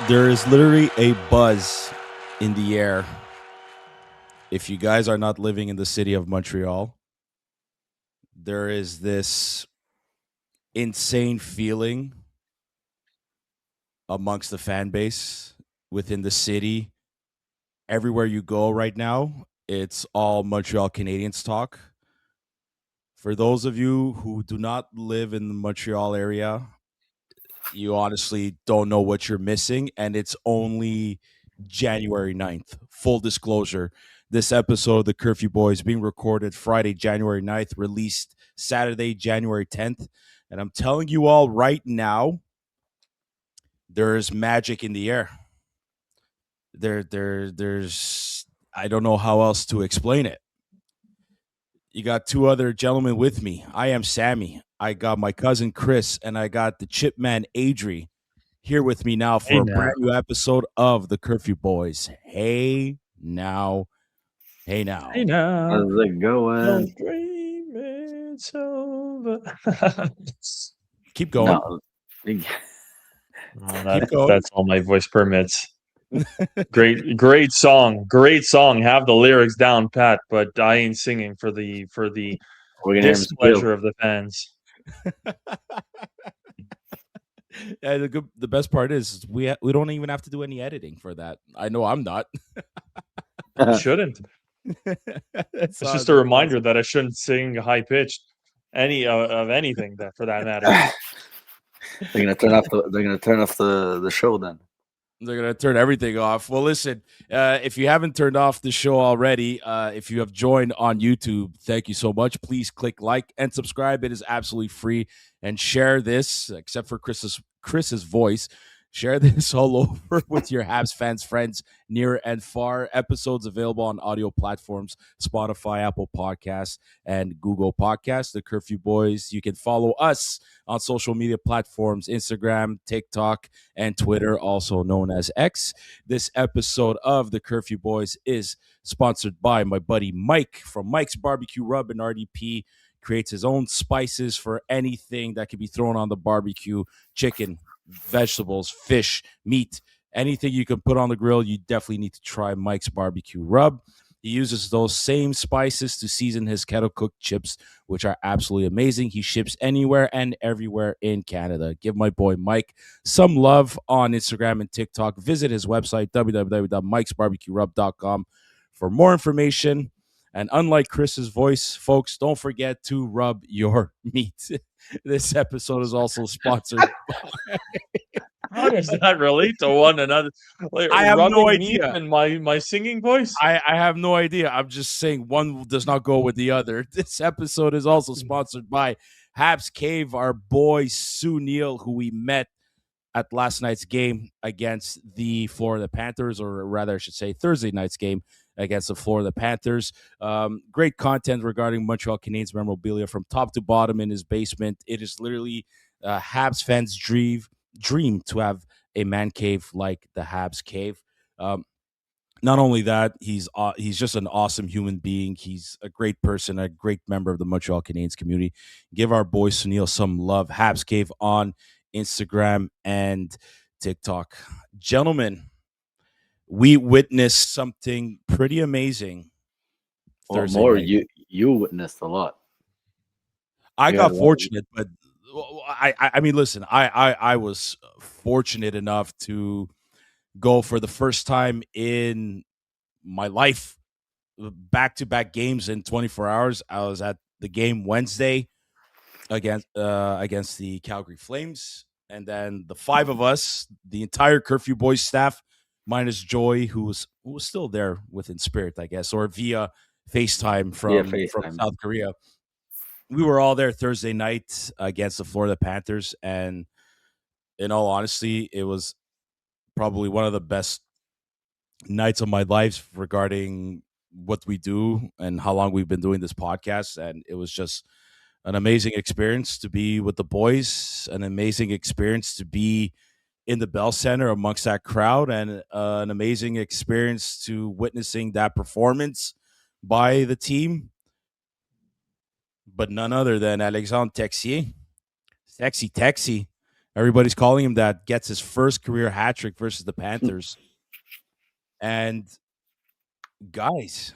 There is literally a buzz in the air. If you guys are not living in the city of Montreal, there is this insane feeling amongst the fan base within the city. Everywhere you go right now, it's all Montreal Canadiens talk. For those of you who do not live in the Montreal area, you honestly don't know what you're missing, and it's only January 9th. Full disclosure, this episode of the Curfew Boys being recorded Friday, January 9th, released Saturday, January 10th. And I'm telling you all right now, there's magic in the air. There's I don't know how else to explain it. You got two other gentlemen with me. I am Sammy. I got my cousin Chris, and I got the chip man Adri here with me now for a brand new episode of the Curfew Boys. Hey now. How's it going? Don't dream it's over. Keep going. No. Keep going. That's all my voice permits. Great song. Have the lyrics down pat, but I ain't singing for the displeasure of the fans. Yeah, the best part is we don't even have to do any editing for that. I know I'm not. Shouldn't. It's just a reminder that I shouldn't sing high pitched of anything that for that matter. They're gonna turn off the show then. They're going to turn everything off. Well, listen, if you haven't turned off the show already, if you have joined on YouTube, thank you so much. Please click like and subscribe. It is absolutely free. And share this, except for Chris's voice. Share this all over with your Habs fans, friends, near and far. Episodes available on audio platforms, Spotify, Apple Podcasts, and Google Podcasts. The Curfew Boys. You can follow us on social media platforms, Instagram, TikTok, and Twitter, also known as X. This episode of the Curfew Boys is sponsored by my buddy Mike from Mike's Barbecue Rub and RDP. Creates his own spices for anything that can be thrown on the barbecue: chicken, vegetables, fish, meat, anything you can put on the grill. You definitely need to try Mike's Barbecue Rub. He uses those same spices to season his kettle cooked chips, which are absolutely amazing. He ships anywhere and everywhere in Canada. Give my boy Mike some love on Instagram and TikTok. Visit his website, www.mikesbarbecuerub.com, for more information. And unlike Chris's voice, folks, don't forget to rub your meat. This episode is also sponsored by... How does that relate to one another? Like, I have no idea. In my singing voice? I have no idea. I'm just saying one does not go with the other. This episode is also sponsored by Habs Cave, our boy Sue Neal, who we met at last night's game against the Florida Panthers, or rather, I should say Thursday night's game against the Florida Panthers. Great content regarding Montreal Canadiens memorabilia from top to bottom in his basement. It is literally Habs fans' dream to have a man cave like the Habs Cave. Not only that, he's just an awesome human being. He's a great person, a great member of the Montreal Canadiens community. Give our boy Sunil some love. Habs Cave on Instagram and TikTok. Gentlemen, we witnessed something pretty amazing Thursday night. You witnessed a lot. I got fortunate, but I mean, listen, I was fortunate enough to go for the first time in my life, back-to-back games in 24 hours. I was at the game Wednesday against the Calgary Flames, and then the five of us, the entire Curfew Boys staff, minus Joy, who was still there within spirit, I guess, or via FaceTime from South Korea. We were all there Thursday night against the Florida Panthers, and in all honesty, it was probably one of the best nights of my life regarding what we do and how long we've been doing this podcast. And it was just an amazing experience to be with the boys, an amazing experience to be in the Bell Center amongst that crowd, and an amazing experience to witnessing that performance by the team. But none other than Alexandre Texier, Texie. Everybody's calling him that. Gets his first career hat trick versus the Panthers. And guys,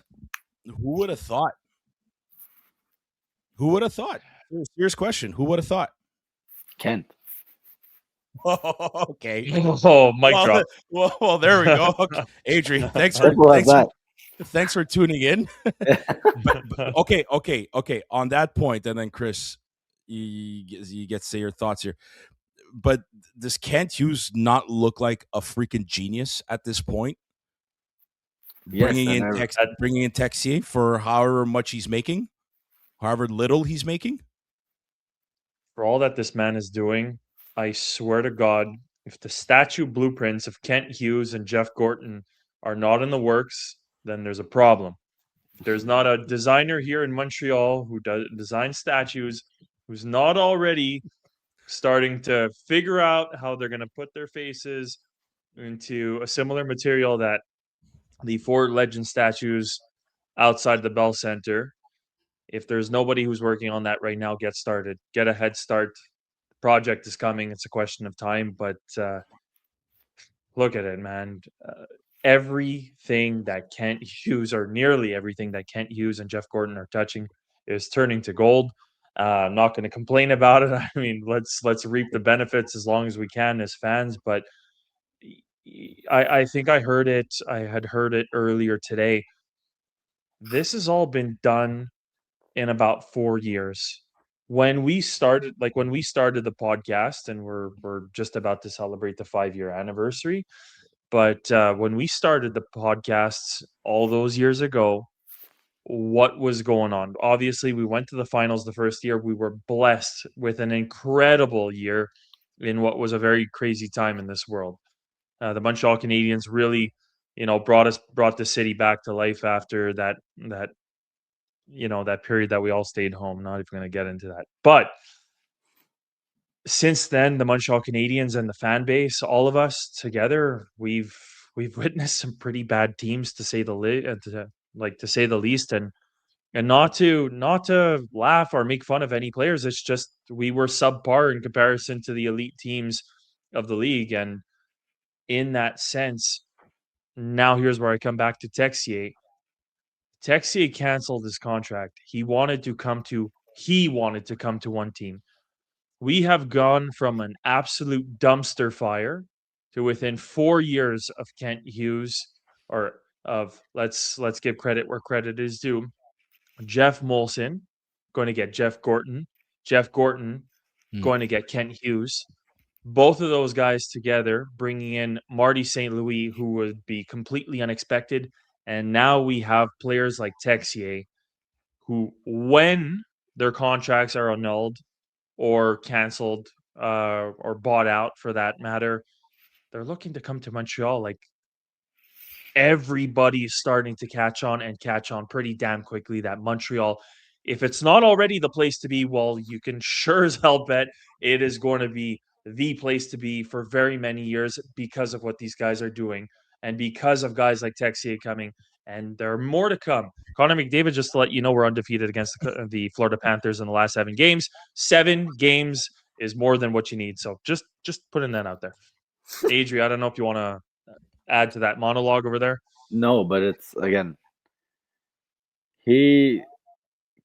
who would have thought? Who would have thought? Serious question. Who would have thought? Kent. Okay. Oh, mic drop. Well, there we go. Okay. Adri, thanks for tuning in. Okay. On that point, and then Chris, you get to say your thoughts here. But does Kent Hughes not look like a freaking genius at this point? Yes, bringing in Texier for however much he's making, however little he's making. For all that this man is doing, I swear to God, if the statue blueprints of Kent Hughes and Jeff Gorton are not in the works, then there's a problem. If there's not a designer here in Montreal who does design statues, who's not already starting to figure out how they're going to put their faces into a similar material that the 4 legend statues outside the Bell Center. If there's nobody who's working on that right now, get started. Get a head start. The project is coming. It's a question of time. But look at it, man. Everything that Kent Hughes, or nearly everything that Kent Hughes and Jeff Gorton are touching, is turning to gold. I'm not going to complain about it. I mean, let's reap the benefits as long as we can as fans. But I think I heard it. I had heard it earlier today. This has all been done in about 4 years. When we started the podcast, and we're just about to celebrate the 5-year anniversary. But when we started the podcasts all those years ago, what was going on? Obviously, we went to the finals the first year. We were blessed with an incredible year in what was a very crazy time in this world. The Montreal Canadiens really, brought the city back to life after that period that we all stayed home. Not even going to get into that. But since then, the Montreal Canadiens and the fan base, all of us together, we've witnessed some pretty bad teams, to say the least, and not to laugh or make fun of any players. It's just we were subpar in comparison to the elite teams of the league, and in that sense, now here's where I come back to Texier. Texier canceled his contract. He wanted to come to one team. We have gone from an absolute dumpster fire to within 4 years of Kent Hughes, or of let's give credit where credit is due. Jeff Molson going to get Jeff Gorton. Jeff Gorton going to get Kent Hughes. Both of those guys together, bringing in Marty St. Louis, who would be completely unexpected. And now we have players like Texier, who, when their contracts are annulled or canceled or bought out for that matter, they're looking to come to Montreal. Like, everybody's starting to catch on pretty damn quickly that Montreal, if it's not already the place to be, well, you can sure as hell bet it is going to be the place to be for very many years because of what these guys are doing and because of guys like Texier coming. And there are more to come. Connor McDavid, just to let you know, we're undefeated against the Florida Panthers in the last 7 games. 7 games is more than what you need. So just putting that out there. Adri, I don't know if you want to add to that monologue over there. No, but it's, again, he,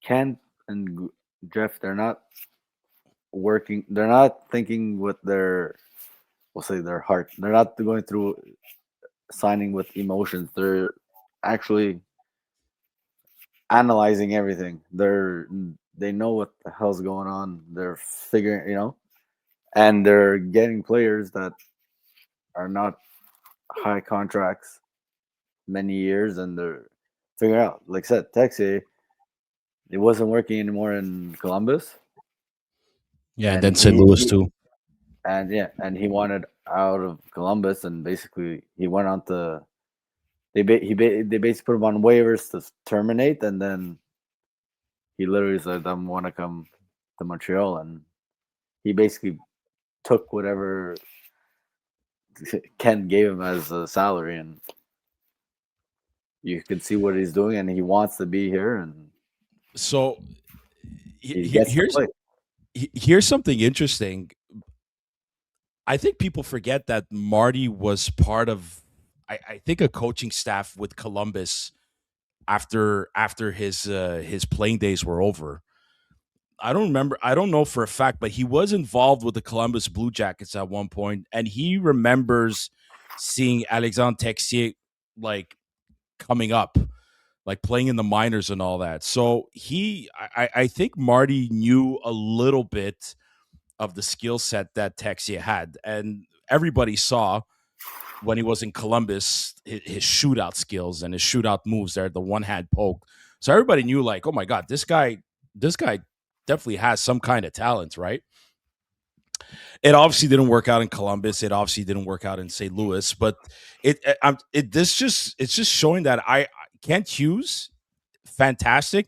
Kent and Jeff, they're not working. They're not thinking with their heart. They're not going through signing with emotions. They're actually analyzing everything. They know what the hell's going on. They're figuring, and they're getting players that are not high contracts, many years, and they're figuring out. Like I said, Texier, it wasn't working anymore in Columbus. Yeah, and then St. Louis too. And he wanted out of Columbus, and basically he went on to. They basically put him on waivers to terminate, and then he literally said, "I want to come to Montreal, and he basically took whatever Ken gave him as a salary, and you can see what he's doing, and he wants to be here, and So he gets to play. here's something interesting. I think people forget that Marty was part of, I think, a coaching staff with Columbus after his playing days were over. I don't remember. I don't know for a fact, but he was involved with the Columbus Blue Jackets at one point, and he remembers seeing Alexandre Texier like coming up, like playing in the minors and all that. So I think Marty knew a little bit of the skill set that Texier had, and everybody saw when he was in Columbus his shootout skills and his shootout moves there, the one hand poke. So everybody knew, like, oh my god, this guy definitely has some kind of talent, right? It obviously didn't work out in Columbus. It obviously didn't work out in St. Louis, but it's just showing that Kent Hughes, fantastic.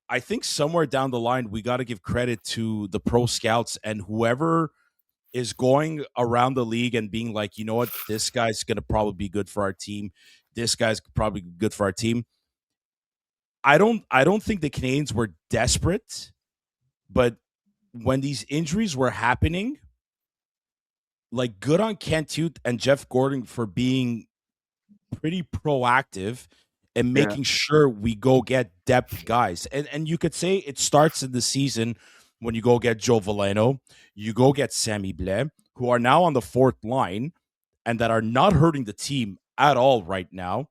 I think somewhere down the line we got to give credit to the pro scouts and whoever is going around the league and being like, you know what, this guy's going to probably be good for our team. This guy's probably good for our team. I don't think the Canadiens were desperate, but when these injuries were happening, like, good on Kent Hughes and Jeff Gordon for being pretty proactive and making sure we go get depth guys. And you could say it starts in the season when you go get Joe Veleno, you go get Sammy Blais, who are now on the fourth line and that are not hurting the team at all right now.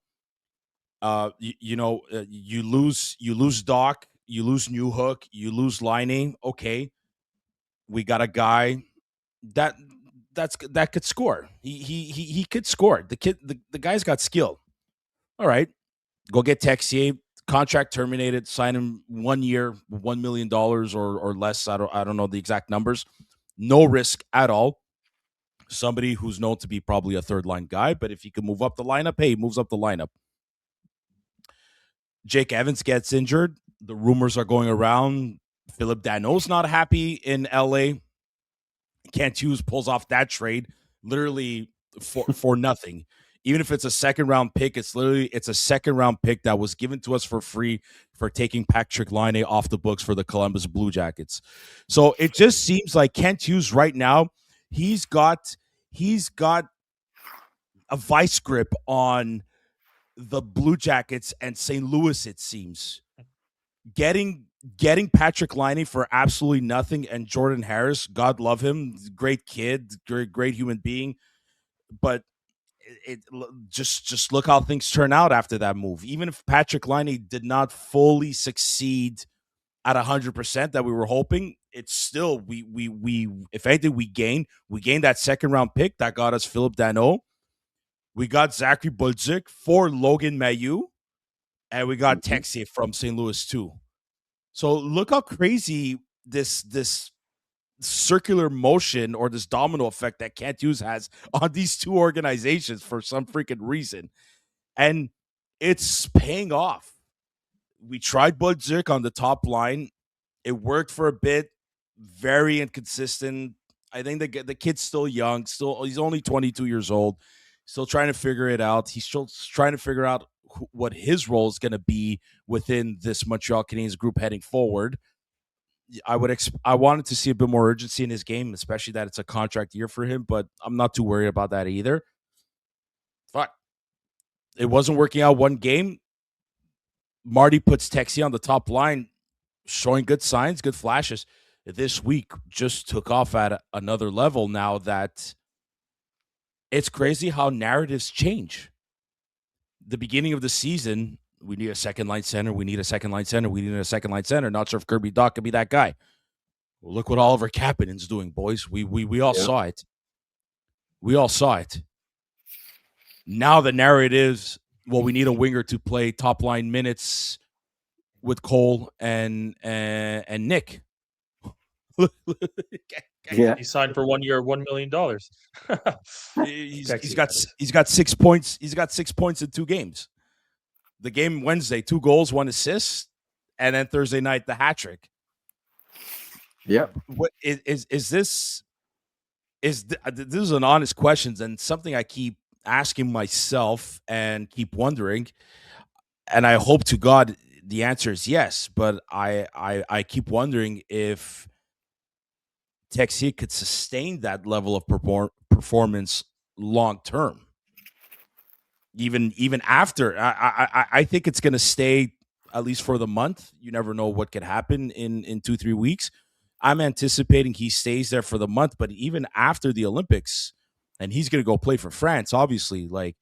You lose Doc, you lose Newhook, you lose Laine. Okay, we got a guy that could score. He could score. The guy's got skill. All right, go get Texier. Contract terminated. Sign him 1 year, $1 million or less. I don't know the exact numbers. No risk at all. Somebody who's known to be probably a third line guy, but if he can move up the lineup, hey, he moves up the lineup. Jake Evans gets injured. The rumors are going around. Philip Danault's not happy in LA. Kent Hughes pulls off that trade literally for nothing. Even if it's a second round pick, it's a second round pick that was given to us for free for taking Patrick Laine off the books for the Columbus Blue Jackets. So it just seems like Kent Hughes right now, he's got a vice grip on the Blue Jackets and St. Louis, it seems. Getting Patrick Laine for absolutely nothing, and Jordan Harris, God love him, great kid, great human being, but it just look how things turn out after that move. Even if Patrick Laine did not fully succeed at 100% that we were hoping, it's still we if anything we gained that second round pick that got us Philip Danault. We got Zachary Bolduc for Logan Mailloux, and we got Texier from St. Louis too. So look how crazy this circular motion or this domino effect that Kent Hughes has on these two organizations for some freaking reason. And it's paying off. We tried Bolduc on the top line. It worked for a bit. Very inconsistent. I think the kid's still young. He's only 22 years old. Still trying to figure it out. He's still trying to figure out what his role is going to be within this Montreal Canadiens group heading forward. I wanted to see a bit more urgency in his game, especially that it's a contract year for him, but I'm not too worried about that either. Fuck. It wasn't working out one game. Marty puts Texier on the top line, showing good signs, good flashes. This week just took off at another level now that it's crazy how narratives change. The beginning of the season, we need a second line center. We need a second line center. We need a second line center. Not sure if Kirby Dach could be that guy. Well, look what Oliver Kapanen's doing, boys. We all saw it. We all saw it. Now the narratives, well, we need a winger to play top line minutes with Cole and Nick. He signed for 1 year, $1 million. He's got 6 points. He's got 6 points in 2 games. The game Wednesday, 2 goals, 1 assist, and then Thursday night the hat trick. Yeah. What is this? This is an honest question and something I keep asking myself and keep wondering, and I hope to God the answer is yes. But I keep wondering if Texier could sustain that level of performance long term, even after. I think it's going to stay at least for the month. You never know what could happen in 2-3 weeks. I'm anticipating he stays there for the month, but even after the Olympics, and he's going to go play for France. Obviously, like,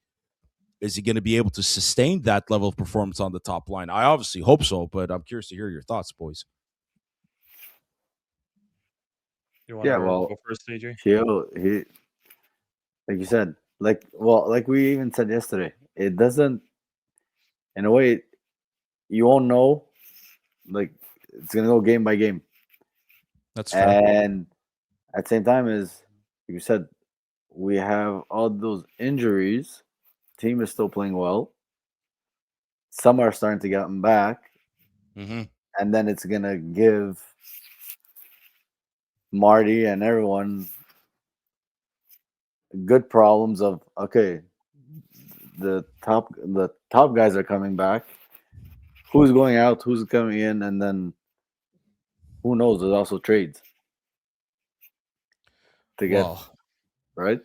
is he going to be able to sustain that level of performance on the top line? I obviously hope so, but I'm curious to hear your thoughts, boys. You want Yeah. to Well, go first, Adri? he like you said, like we even said yesterday, it doesn't. In a way, you won't know. Like it's gonna go game by game, That's fair. and at the same time, as you said, we have all those injuries. Team is still playing well. Some are starting to get them back, Mm-hmm. and then it's gonna give Marty and everyone good problems of okay, the top guys are coming back. Who's going out? Who's coming in? And then who knows? There's also trades to get Well, right.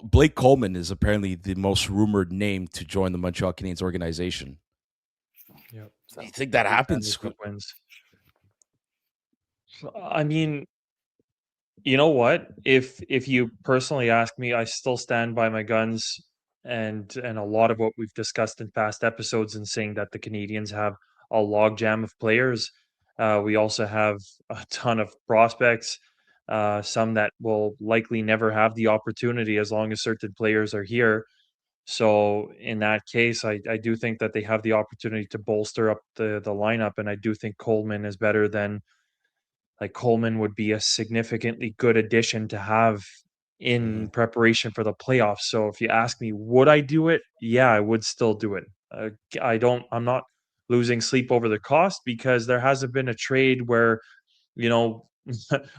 Blake Coleman is apparently the most rumored name to join the Montreal Canadiens organization. Yep. So, Do you think that happens? Wins. I mean, you know what? If you personally ask me, I still stand by my guns and a lot of what we've discussed in past episodes and saying that the Canadians have a logjam of players. We also have a ton of prospects, some that will likely never have the opportunity as long as certain players are here. So in that case, I do think that they have the opportunity to bolster up the lineup, and I do think Coleman is better than like Coleman would be a significantly good addition to have Mm-hmm. in preparation for the playoffs. So if you ask me, would I do it? Yeah, I would still do it. I'm not losing sleep over the cost because there hasn't been a trade where, you know,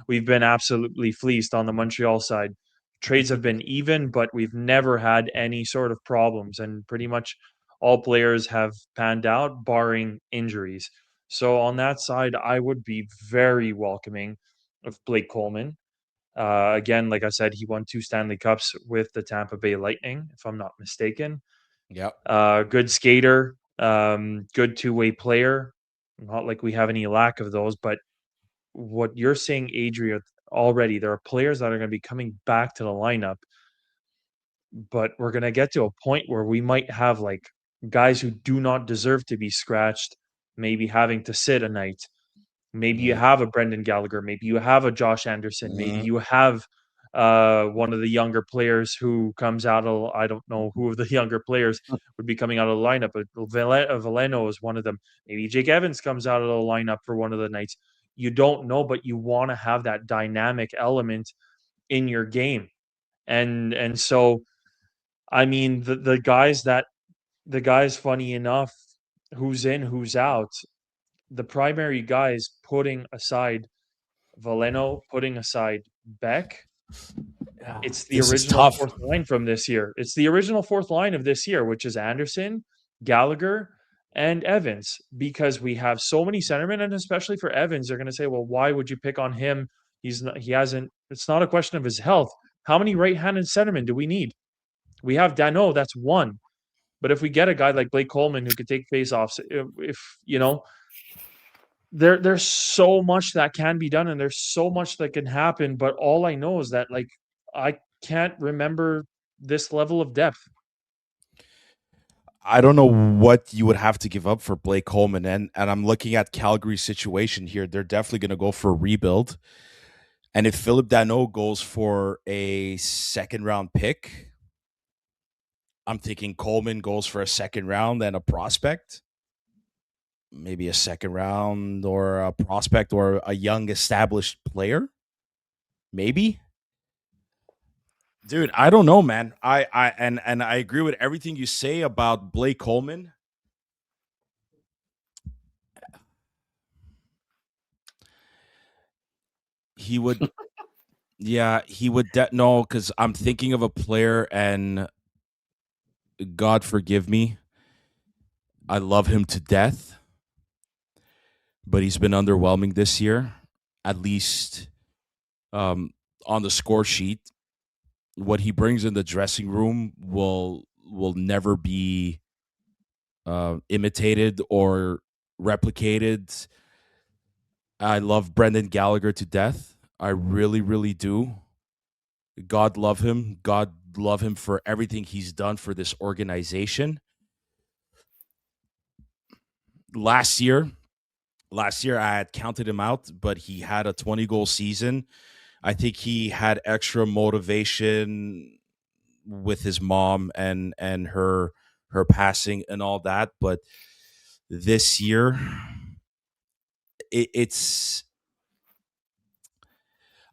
we've been absolutely fleeced on the Montreal side. Trades have been even, but we've never had any sort of problems. And pretty much all players have panned out, barring injuries. So on that side, I would be very welcoming of Blake Coleman. Again, like I said, he won 2 Stanley Cups with the Tampa Bay Lightning, if I'm not mistaken. Yep. Good skater, good two-way player. Not like we have any lack of those, but what you're saying, Adria, already, there are players that are going to be coming back to the lineup, but we're going to get to a point where we might have like guys who do not deserve to be scratched, maybe having to sit a night. Maybe you have a Brendan Gallagher. Maybe you have a Josh Anderson. Maybe Mm-hmm. you have one of the younger players who comes out of, I don't know who of the younger players would be coming out of the lineup, but Valeno is one of them. Maybe Jake Evans comes out of the lineup for one of the nights. You don't know, but you want to have that dynamic element in your game. And so I mean the guys funny enough, who's in, who's out, the primary guys putting aside Valeno, putting aside Beck, it's the This is original tough. fourth line from this year. It's the original fourth line of this year, which is Anderson, Gallagher, and Evans, because we have so many centermen, and especially for Evans, they're going to say, well, why would you pick on him? He hasn't, it's not a question of his health. How many right-handed centermen do we need? We have Dano, that's one. But if we get a guy like Blake Coleman who could take faceoffs, if you know, there's so much that can be done and there's so much that can happen, but all I know is that like I can't remember this level of depth. I don't know what you would have to give up for Blake Coleman, and I'm looking at Calgary's situation here. They're definitely going to go for a rebuild, and if Philip Danault goes for a second round pick, I'm thinking Coleman goes for a second round and a prospect, maybe a second round or a prospect or a young established player, maybe. Dude, I don't know, man. And I agree with everything you say about Blake Coleman. He would, yeah, he would. No, because I'm thinking of a player, and God forgive me, I love him to death, but he's been underwhelming this year, at least um, on the score sheet. What he brings in the dressing room will never be imitated or replicated. I love Brendan Gallagher to death. I really, really do. God love him. God love him for everything he's done for this organization. Last year, I had counted him out, but he had a 20-goal season. I think he had extra motivation with his mom and her passing and all that, but this year it's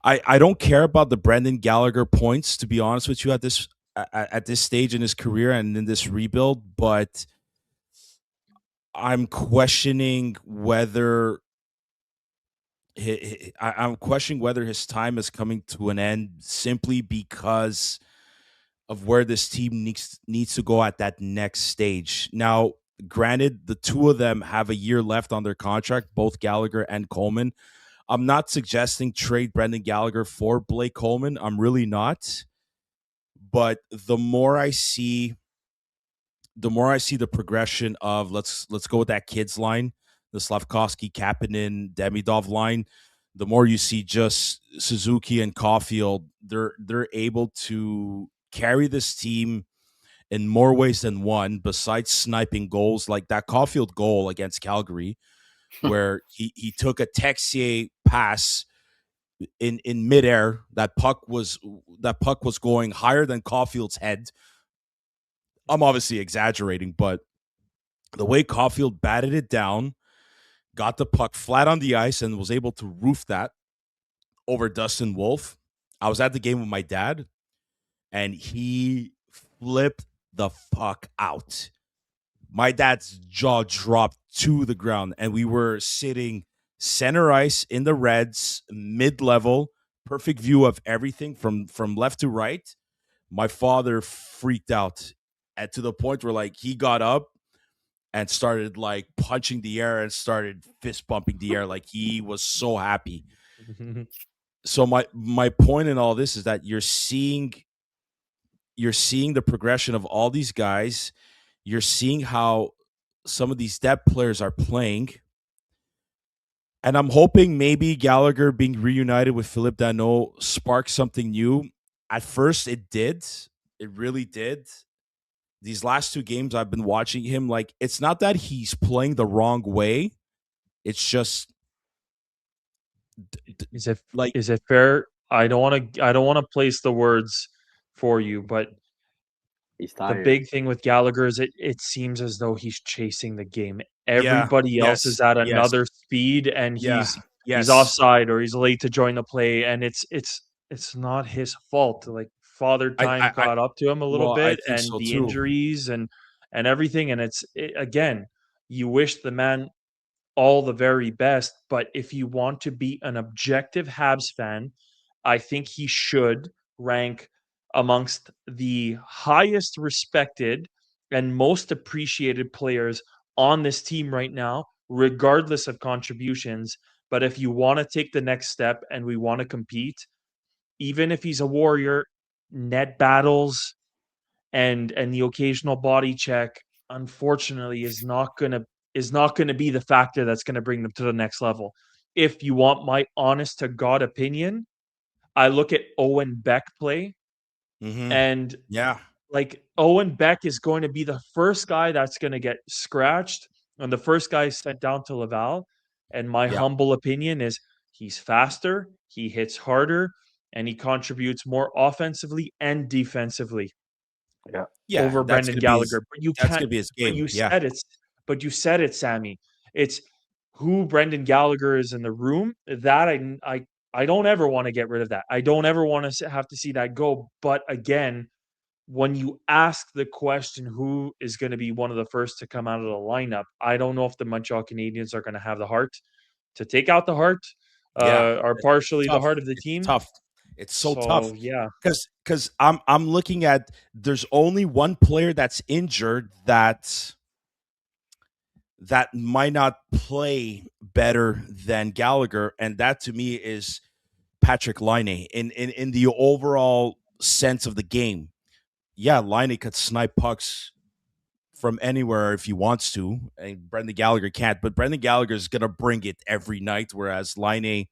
I don't care about the Brendan Gallagher points, to be honest with you, at this stage in his career and in this rebuild, but I'm questioning whether I'm questioning whether his time is coming to an end simply because of where this team needs to go at that next stage. Now, granted, the two of them have a year left on their contract, both Gallagher and Coleman. I'm not suggesting trade Brendan Gallagher for Blake Coleman. I'm really not. But the more I see the progression of let's go with that kids line, the Slavkovsky, Kapanen, Demidov line. The more you see just Suzuki and Caulfield, they're able to carry this team in more ways than one. Besides sniping goals, like that Caulfield goal against Calgary, where he took a Texier pass in midair. That puck was going higher than Caulfield's head. I'm obviously exaggerating, but the way Caulfield batted it down, got the puck flat on the ice, and was able to roof that over Dustin Wolf. I was at the game with my dad, and he flipped the fuck out. My dad's jaw dropped to the ground, and we were sitting center ice in the Reds, mid-level, perfect view of everything from left to right. My father freaked out, and to the point where like he got up and started like punching the air and started fist bumping the air, like he was so happy. So my point in all this is that you're seeing the progression of all these guys. You're seeing how some of these depth players are playing. And I'm hoping maybe Gallagher being reunited with Philippe Danault sparks something new. At first, it did. It really did. These last two games I've been watching him, like, it's not that he's playing the wrong way. It's just Is it like, is it fair? I don't want to place the words for you, but He's the tired. big thing with Gallagher is it seems as though he's chasing the game. yeah, Everybody else yes, is at yes, another speed, and yeah, he's yes. offside or he's late to join the play, and it's not his fault. Like father time I caught up to him a little well, I bit, think and so the too. injuries and everything, and again, you wish the man all the very best. But if you want to be an objective Habs fan, I think he should rank amongst the highest respected and most appreciated players on this team right now, regardless of contributions. But if you want to take the next step and we want to compete, even if he's a warrior, net battles and the occasional body check, unfortunately, is not gonna be the factor that's gonna bring them to the next level. If you want my honest to God opinion, I look at Owen Beck play, Mm-hmm. and Yeah, like Owen Beck is going to be the first guy that's gonna get scratched and the first guy sent down to Laval. And my yeah, humble opinion is he's faster, he hits harder, and he contributes more offensively and defensively Yeah. yeah. over Brendan Gallagher, but you That's can't. gonna be his But game. you Yeah. said it's. But you said it, Sammy. It's who Brendan Gallagher is in the room. That I don't ever want to get rid of that. I don't ever want to have to see that go. But again, when you ask the question, who is going to be one of the first to come out of the lineup? I don't know if the Montreal Canadiens are going to have the heart to take out the heart, Yeah, are it's partially the tough. heart of the It's team. tough. It's so tough So yeah, because I'm looking at there's only one player that's injured that might not play better than Gallagher, and that to me is Patrick Laine in the overall sense of the game. Yeah, Laine could snipe pucks from anywhere if he wants to, and Brendan Gallagher can't. But Brendan Gallagher is gonna bring it every night, whereas Laine,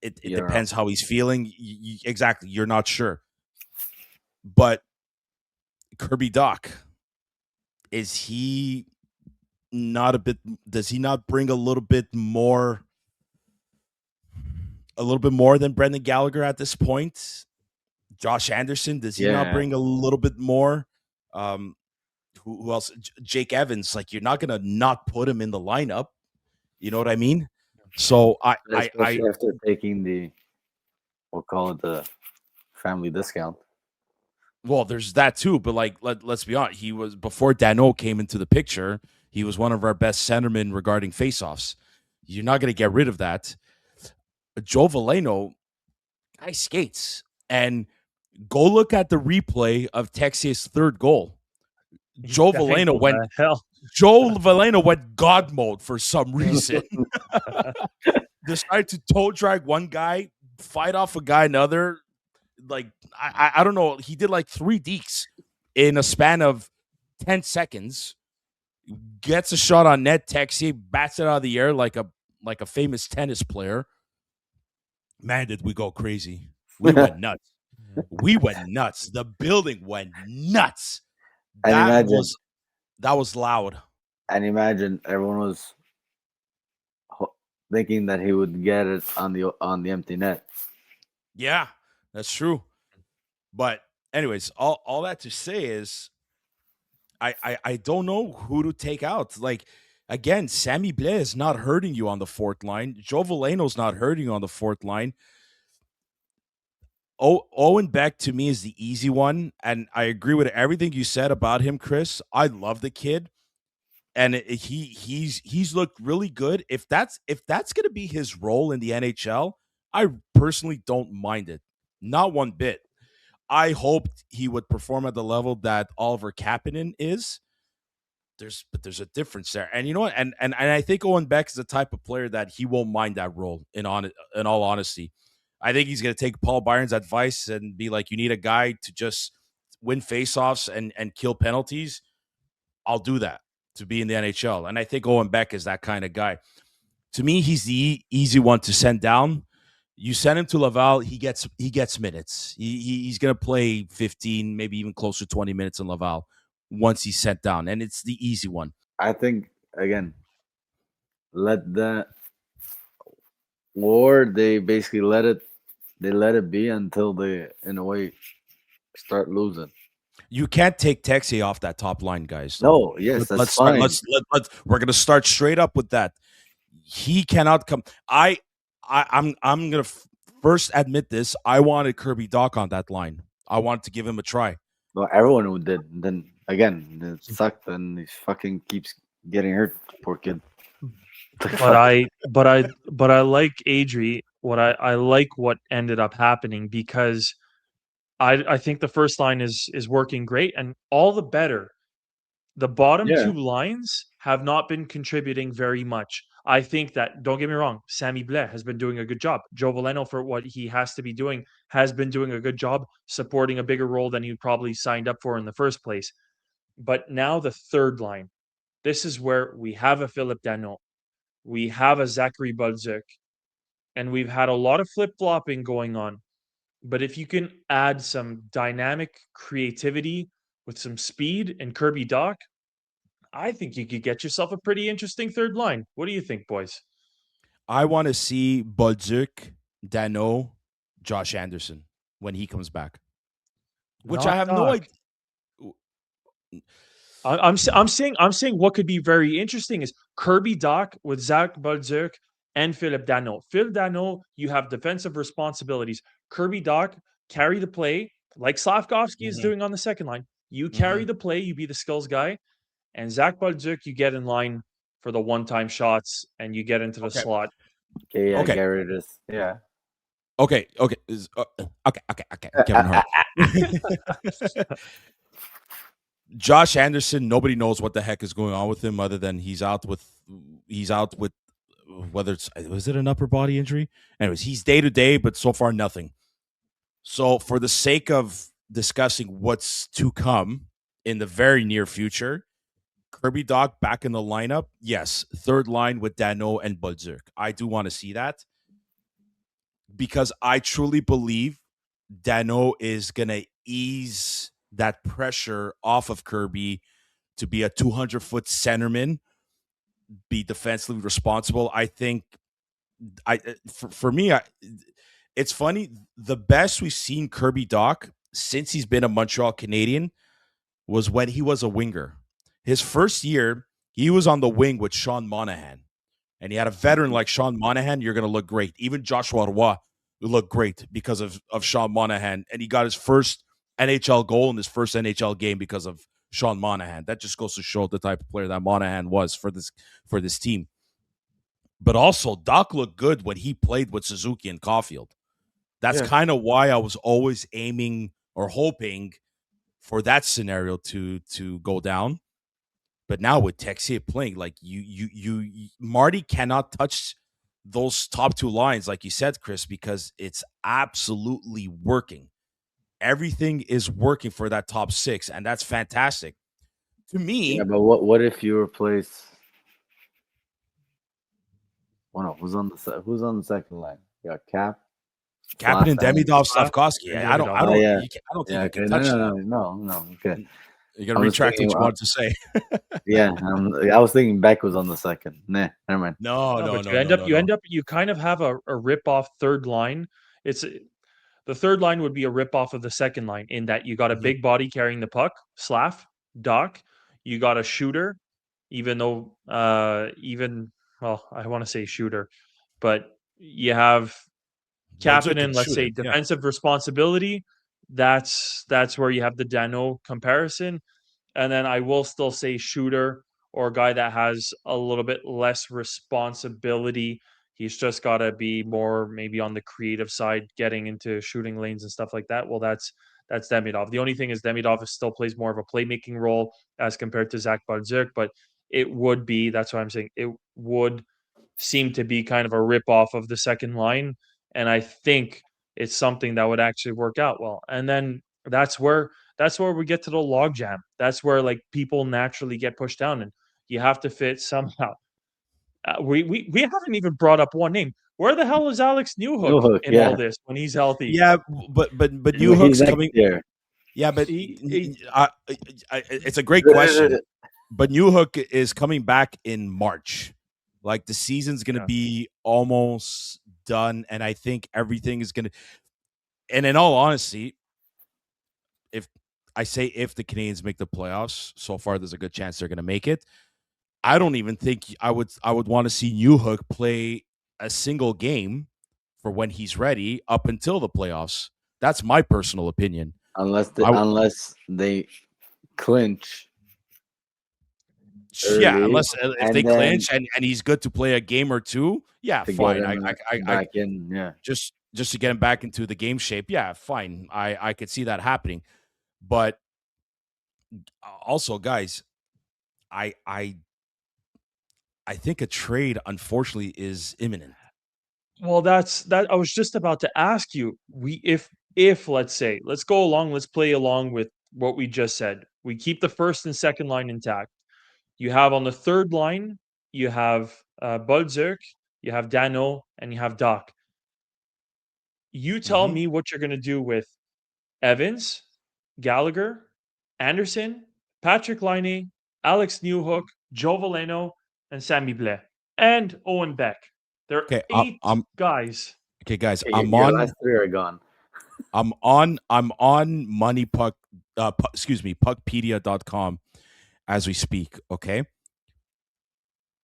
it Yeah. depends how he's feeling. Exactly, you're not sure. But Kirby Doc, is he not a bit? Does he not bring a little bit more than Brendan Gallagher at this point? Josh Anderson, does he not Yeah. bring a little bit more? Um, who else? Jake Evans, like you're not gonna not put him in the lineup. You know what I mean? So I Especially after taking we'll call it the family discount. well, there's that too. But like, let's be honest, he was before Dano came into the picture. He was one of our best centermen regarding faceoffs. You're not gonna get rid of that. Joe Valeno, guy skates, and go look at the replay of Texier's third goal. Joe Valeno what went the hell? Joe Valeno went God mode for some reason. Decided to toe drag one guy, fight off a guy another. Like I don't know. He did like 3 dekes in a span of 10 seconds. Gets a shot on net. Texier bats it out of the air like a famous tennis player. Man, did we go crazy? We went nuts. We went nuts. The building went nuts. And imagine, That was loud. and imagine everyone was thinking that he would get it on the empty net. Yeah, that's true. But anyways, all that to say is I don't know who to take out. Like again, Sammy Blais is not hurting you on the fourth line. Joe Valeno's not hurting you on the fourth line. Owen Beck to me is the easy one, and I agree with everything you said about him, Chris. I love the kid, and he's looked really good. If that's going to be his role in the NHL, I personally don't mind it, not one bit. I hoped he would perform at the level that Oliver Kapanen is. But there's a difference there, and you know what? And I think Owen Beck is the type of player that he won't mind that role. In all honesty, I think he's going to take Paul Byron's advice and be like, "You need a guy to just win faceoffs and kill penalties. I'll do that to be in the NHL." And I think Owen Beck is that kind of guy. To me, he's the easy one to send down. You send him to Laval, he gets minutes. He's going to play 15, maybe even closer to 20 minutes in Laval once he's sent down, and it's the easy one. I think again, let that, or they basically let it be until they, in a way, start losing. You can't take Texier off that top line, guys. No, yes, that's fine. We're gonna start straight up with that. He cannot come. I'm gonna first admit this. I wanted Kirby Doc on that line. I wanted to give him a try. Well, everyone who did. Then again, it sucked, and he fucking keeps getting hurt. Poor kid. But I like Adri. I like what ended up happening because I think the first line is working great, and all the better. The bottom Yeah. 2 lines have not been contributing very much. I think that, don't get me wrong, Sammy Blais has been doing a good job. Joe Valeno, for what he has to be doing, has been doing a good job supporting a bigger role than he probably signed up for in the first place. But now the third line, this is where we have a Philip Danault, we have a Zachary Bolduc, and we've had a lot of flip-flopping going on. But if you can add some dynamic creativity with some speed and Kirby Doc, I think you could get yourself a pretty interesting third line. What do you think, boys? I want to see Bolduc, Danault, Josh Anderson when he comes back. Which Not I have Doc. no idea. I'm saying what could be very interesting is Kirby Doc with Zach Bolduc and Philip Danault. Phil Danault, you have defensive responsibilities. Kirby Doc, carry the play like Slavkovsky is doing on the second line. You carry the play, you be the skills guy, and Zach Bolduc, you get in line for the one-time shots and you get into the slot. Okay, yeah, Okay. Garrett is. Yeah. Okay. Kevin Hart. Josh Anderson, nobody knows what the heck is going on with him other than he's out with whether was it an upper body injury? Anyways, he's day to day, but so far nothing. So for the sake of discussing what's to come in the very near future, Kirby Doc back in the lineup. Yes, third line with Dano and Bolduc. I do want to see that because I truly believe Dano is going to ease that pressure off of Kirby to be a 200-foot centerman, be defensively responsible. I think for me, it's funny. The best we've seen Kirby Doc since he's been a Montreal Canadian was when he was a winger. His first year, he was on the wing with Sean Monahan. And he had a veteran like Sean Monahan, you're going to look great. Even Joshua Roy looked great because of Sean Monahan. And he got his first NHL goal in his first NHL game because of Sean Monahan. That just goes to show the type of player that Monahan was for this team. But also, Doc looked good when he played with Suzuki and Caulfield. That's kind of why I was always aiming or hoping for that scenario to go down. But now with Texier playing, like you Marty cannot touch those top two lines, like you said, Chris, because it's absolutely working. Everything is working for that top six, and that's fantastic. To me, Yeah, but what if you replace? Well, no, who's on the second line? You got Cap, Kapanen, Demidov, Slavkovsky. And I don't Demidov. think you can touch that. No. Okay, You're gonna retract what you want to say. yeah, I was thinking Beck was on the second. Nah, never mind. No. You kind of have a rip off third line. The third line would be a rip off of the second line in that you got a big body carrying the puck, Slav, Doc. You got a shooter, even though I want to say shooter, but you have Kapanen, let's say defensive responsibility. That's where you have the Dano comparison. And then I will still say shooter or a guy that has a little bit less responsibility. He's just got to be more maybe on the creative side, getting into shooting lanes and stuff like that. Well, that's Demidov. The only thing is Demidov still plays more of a playmaking role as compared to Zach Bolduc, but that's what I'm saying. It would seem to be kind of a rip off of the second line. And I think it's something that would actually work out well. And then that's where we get to the log jam. That's where like people naturally get pushed down, and you have to fit somehow. We haven't even brought up one name. Where the hell is Alex Newhook in all this when he's healthy? Yeah, but Newhook's coming. There. Yeah, but it's a great question. But Newhook is coming back in March. Like the season's going to be almost done, and I think everything is going to. And in all honesty, if the Canadiens make the playoffs, so far there's a good chance they're going to make it. I don't even think I would want to see Newhook play a single game for when he's ready up until the playoffs. That's my personal opinion. Unless they clinch. Yeah, unless if they clinch and he's good to play a game or two, yeah, fine. Just to get him back into the game shape, yeah, fine. I could see that happening, but also, guys, I think a trade, unfortunately, is imminent. Well, that's I was just about to ask you. If let's say let's play along with what we just said. We keep the first and second line intact. You have on the third line, you have Bolduc, you have Dano, and you have Doc. You tell me what you're going to do with Evans, Gallagher, Anderson, Patrick Laine, Alex Newhook, Joe Veleno, and Sammy Blais, and Owen Beck. There are 8 guys. Okay, guys, your last 3 are gone. I'm on puckpedia.com as we speak, okay?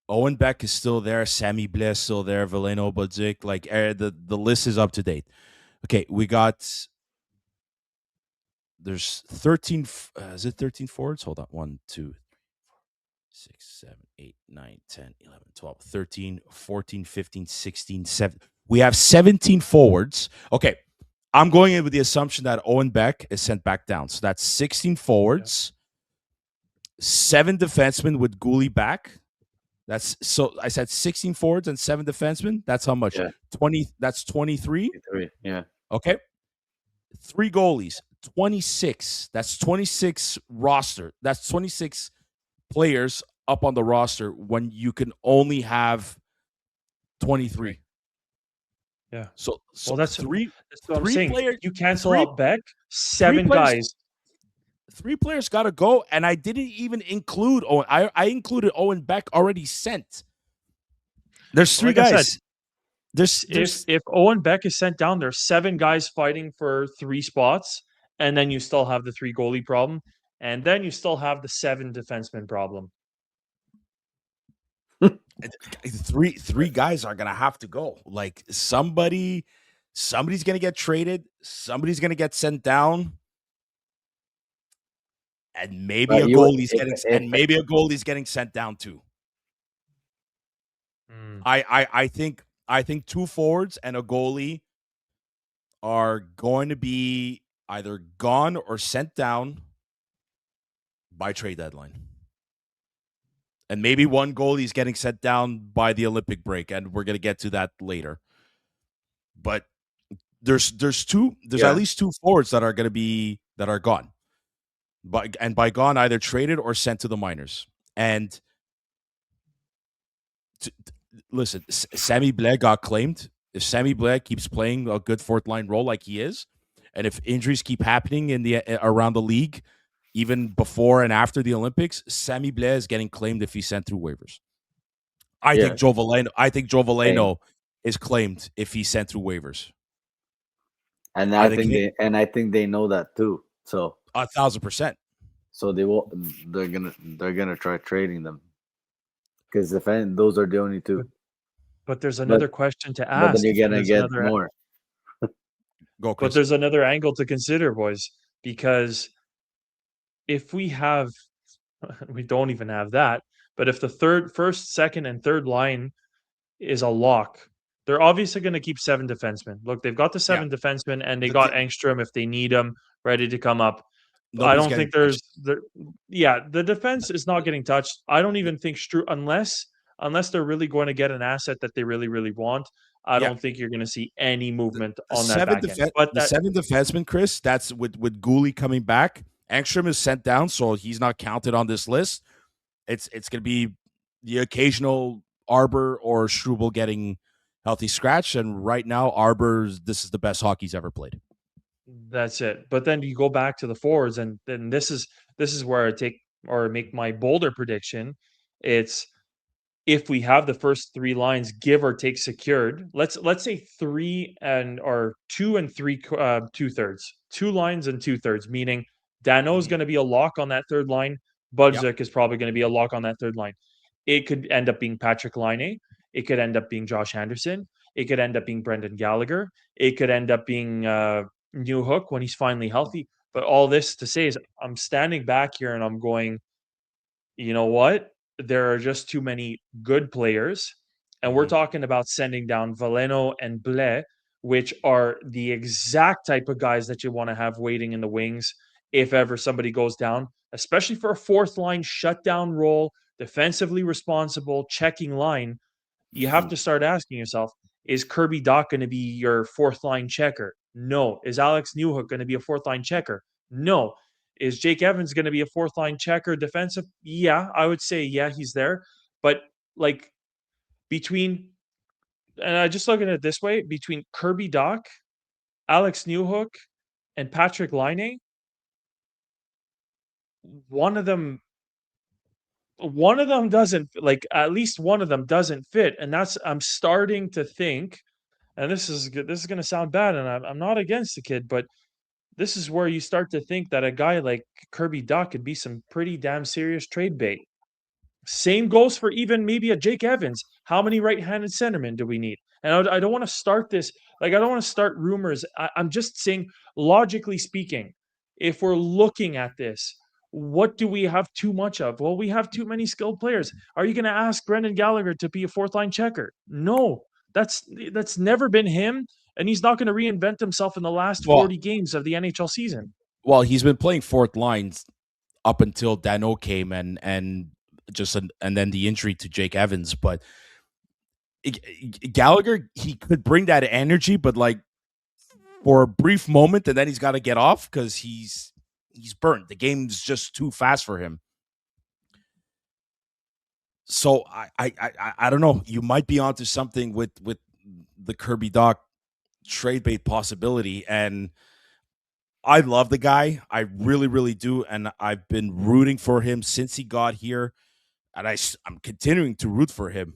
Owen Beck is still there, Sammy Blais still there, Veleno, Bolduc, like the list is up to date. Okay, we got there's 13 is it 13 forwards? Hold on. 1, 2, 6, 7, 8, 9, 10, 11, 12, 13, 14, 15, 16, 17. We have 17 forwards. Okay. I'm going in with the assumption that Owen Beck is sent back down. So that's 16 forwards, 7 defensemen with goalie back. That's so I said 16 forwards and 7 defensemen. That's how much? Yeah. 20. That's 23. 3, yeah. Okay. 3 goalies, 26. That's 26 roster. That's 26 players up on the roster when you can only have 23. Yeah. So Well, that's what I'm three saying. players. You cancel three- out Beck, 7 players- guys. 3 players got to go, and I didn't even include Owen. I included Owen Beck already sent. There's 3 Like I guys. said, There's if Owen Beck is sent down, there's 7 guys fighting for 3 spots, and then you still have the 3 goalie problem, and then you still have the 7 defenseman problem. three guys are gonna have to go. Like somebody's gonna get traded, somebody's gonna get sent down, and maybe a goalie's getting sent down too. I think 2 forwards and a goalie are going to be either gone or sent down by trade deadline. And maybe one goalie is getting sent down by the Olympic break, and we're going to get to that later. But there's at least 2 forwards that are gone. By gone, either traded or sent to the minors. And listen, Sammy Blais got claimed. If Sammy Blais keeps playing a good 4th line role like he is, and if injuries keep happening around the league, even before and after the Olympics, Sammy Blais is getting claimed if he's sent through waivers. I think Joe Veleno is claimed if he's sent through waivers. And I think they know that too. So 1,000%. So they're gonna try trading them because those are the only 2. But there's another question to ask. But then you're gonna get more. Go, Chris. But there's another angle to consider, boys, because if we don't even have that, but if the first, second, and third line is a lock, they're obviously going to keep 7 defensemen. Look, they've got the 7 defensemen, and they got Engstrom if they need him ready to come up. I don't think the defense is not getting touched. I don't even think unless they're really going to get an asset that they really, really want. I don't think you're going to see any movement on that back end. But the 7 defensemen, Chris, that's with goalie coming back. Engstrom is sent down, so he's not counted on this list. It's going to be the occasional Arbor or Struble getting healthy scratch, and right now this is the best hockey he's ever played. That's it. But then you go back to the forwards, and then this is where I make my bolder prediction. It's if we have the first 3 lines give or take secured, let's say 3 or 2 and 3 2/3, 2 lines and 2/3, meaning Dano is going to be a lock on that 3rd line. Budzik is probably going to be a lock on that 3rd line. It could end up being Patrick Laine. It could end up being Josh Anderson. It could end up being Brendan Gallagher. It could end up being Newhook when he's finally healthy. But all this to say is I'm standing back here and I'm going, you know what? There are just too many good players. And we're talking about sending down Veleno and Blais, which are the exact type of guys that you want to have waiting in the wings if ever somebody goes down, especially for a 4th line shutdown role, defensively responsible, checking line. You have to start asking yourself, is Kirby Dach going to be your 4th line checker? No. Is Alex Newhook going to be a 4th line checker? No. Is Jake Evans going to be a 4th line checker defensive? Yeah, I would say, he's there. But like and I just look at it this way, between Kirby Dach, Alex Newhook, and Patrick Laine, one of them doesn't, like, at least one of them doesn't fit. And I'm starting to think, and this is going to sound bad, and I'm not against the kid, but this is where you start to think that a guy like Kirby Dach could be some pretty damn serious trade bait. Same goes for even maybe a Jake Evans. How many right-handed centermen do we need? And I don't want to start this, I don't want to start rumors. I'm just saying, logically speaking, if we're looking at this, what do we have too much of? Well, we have too many skilled players. Are you going to ask Brendan Gallagher to be a fourth line checker? No, that's never been him, and he's not going to reinvent himself in the last Well, 40 games of the NHL season. well, he's been playing fourth lines up until Dano came and then the injury to Jake Evans. But Gallagher, he could bring that energy, but like for a brief moment, and then he's got to get off because he's burnt. The game's just too fast for him. So I don't know. You might be onto something with the Kirby Dach trade bait possibility, and I love the guy. I really, really do, and I've been rooting for him since he got here, and I'm continuing to root for him.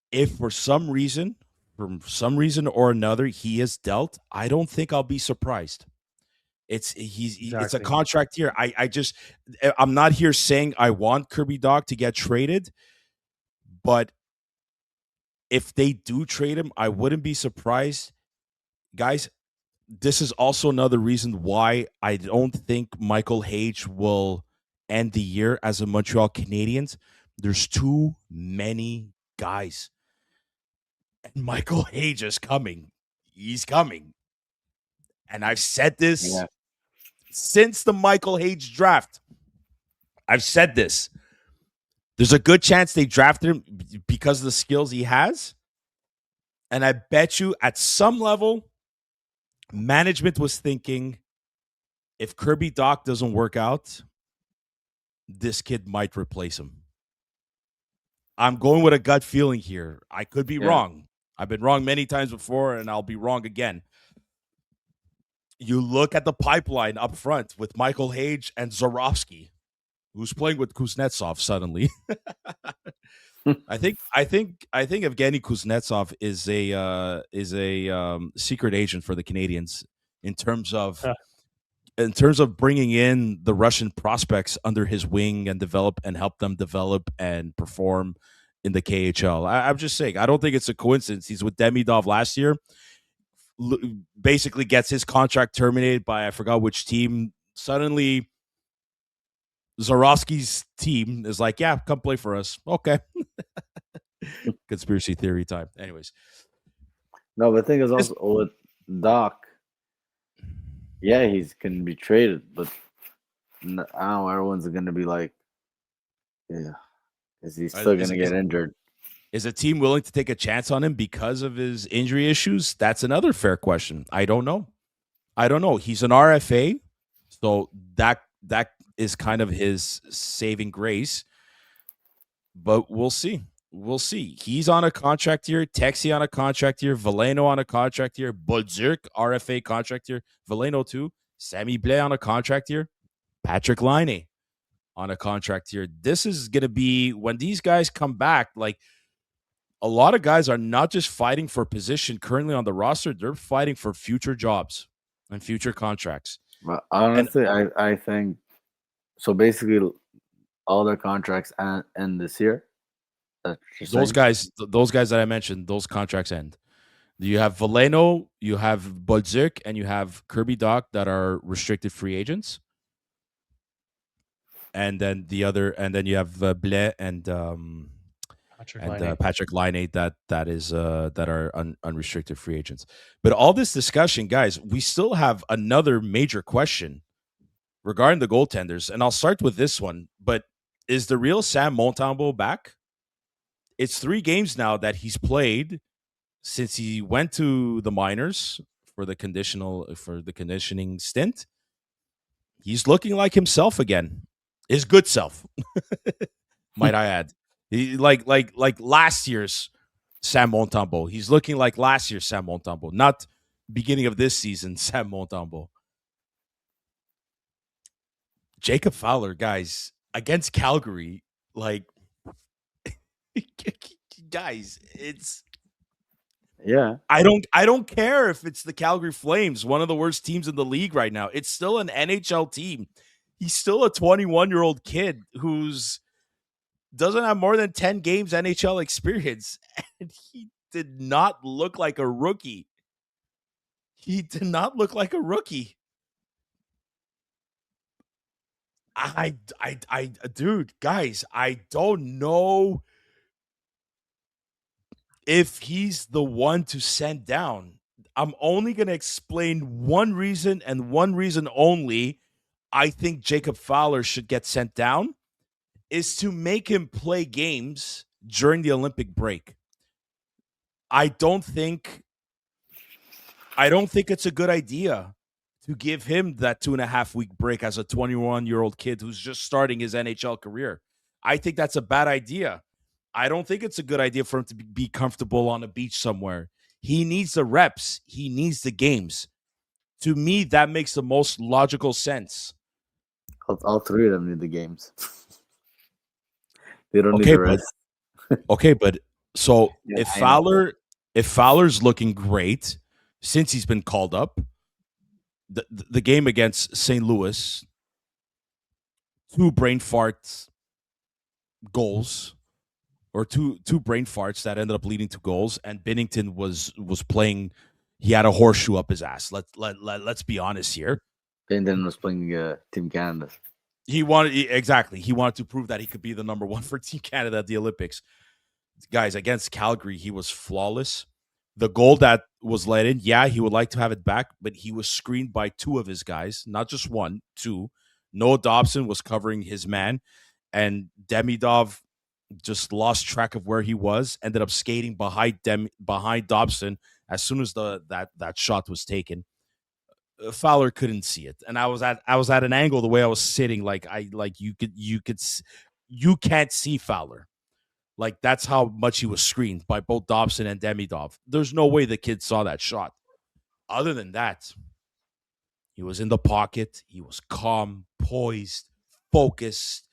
If for some reason or another, he is dealt, I don't think I'll be surprised. It's a contract year. I'm not here saying I want Kirby Dach to get traded, but if they do trade him, I wouldn't be surprised. Guys, this is also another reason why I don't think Michael Hage will end the year as a Montreal Canadiens. There's too many guys. And Michael Hage is coming. He's coming. And I've said this since the Michael Hage draft. I've said this. There's a good chance they drafted him because of the skills he has. And I bet you at some level, management was thinking, if Kirby Dach doesn't work out, this kid might replace him. I'm going with a gut feeling here. I could be wrong. I've been wrong many times before, and I'll be wrong again. You look at the pipeline up front with Michael Hage and Zorovsky, who's playing with Kuznetsov suddenly. I think Evgeny Kuznetsov is a secret agent for the Canadiens in terms of bringing in the Russian prospects under his wing and help them develop and perform in the KHL. I'm just saying, I don't think it's a coincidence. He's with Demidov last year, basically gets his contract terminated by I forgot which team. Suddenly, Zorovsky's team is like, yeah, come play for us. Okay. Conspiracy theory time. Anyways. No, but the thing is also with Dach, he's going to be traded, but I don't know, everyone's going to be like, is he still going to get injured? Is a team willing to take a chance on him because of his injury issues? That's another fair question. I don't know. He's an RFA, so that is kind of his saving grace. But we'll see. He's on a contract year. Texier on a contract year. Veleno on a contract year. Bolduc, RFA contract year. Veleno too. Sammy Blais on a contract year. Patrick Laine on a contract year. This is going to be, when these guys come back, like, a lot of guys are not just fighting for position currently on the roster. They're fighting for future jobs and future contracts. But honestly, I think, so basically all their contracts end this year. Those guys that I mentioned, those contracts end. You have Veleno, you have Bolduc, and you have Kirby Dach that are restricted free agents. And then you have Blais and Patrick Laine that are unrestricted free agents. But all this discussion, guys, we still have another major question regarding the goaltenders, and I'll start with this one. But is the real Sam Montembeault back? It's 3 games now that he's played since he went to the minors for the conditioning stint. He's looking like himself again, his good self, might I add. He, like last year's Sam Montembeault. He's looking like last year's Sam Montembeault, not beginning of this season Sam Montembeault. Jacob Fowler, guys, against Calgary, like, guys, it's I don't care if it's the Calgary Flames, one of the worst teams in the league right now. It's still an NHL team. He's still a 21-year-old kid who's doesn't have more than 10 games NHL experience, and he did not look like a rookie. Dude, guys, I don't know if he's the one to send down. I'm only going to explain one reason and one reason only. I think Jacob Fowler should get sent down is to make him play games during the Olympic break. I don't think it's a good idea to give him that 2.5 week break as a 21-year-old kid who's just starting his NHL career. I think that's a bad idea. I don't think it's a good idea for him to be comfortable on a beach somewhere. He needs the reps. He needs the games. To me, that makes the most logical sense. All three of them need the games. They don't need Okay, the but rest. okay, but so Yeah, if I know. Fowler's looking great since he's been called up, the game against St. Louis, 2 brain farts goals, or two brain farts that ended up leading to goals, and Binnington was playing. He had a horseshoe up his ass. Let's be honest here. And then was playing Team Canada. He wanted He wanted to prove that he could be the number one for Team Canada at the Olympics. Guys, against Calgary, he was flawless. The goal that was let in, yeah, he would like to have it back, but he was screened by 2 of his guys, not just 1, 2. Noah Dobson was covering his man, and Demidov just lost track of where he was, ended up skating behind Dobson as soon as that shot was taken. Fowler couldn't see it, and I was at an angle the way I was sitting, you can't see Fowler. Like, that's how much he was screened by both Dobson and Demidov. There's no way the kid saw that shot. Other than that, he was in the pocket. He was calm, poised, focused.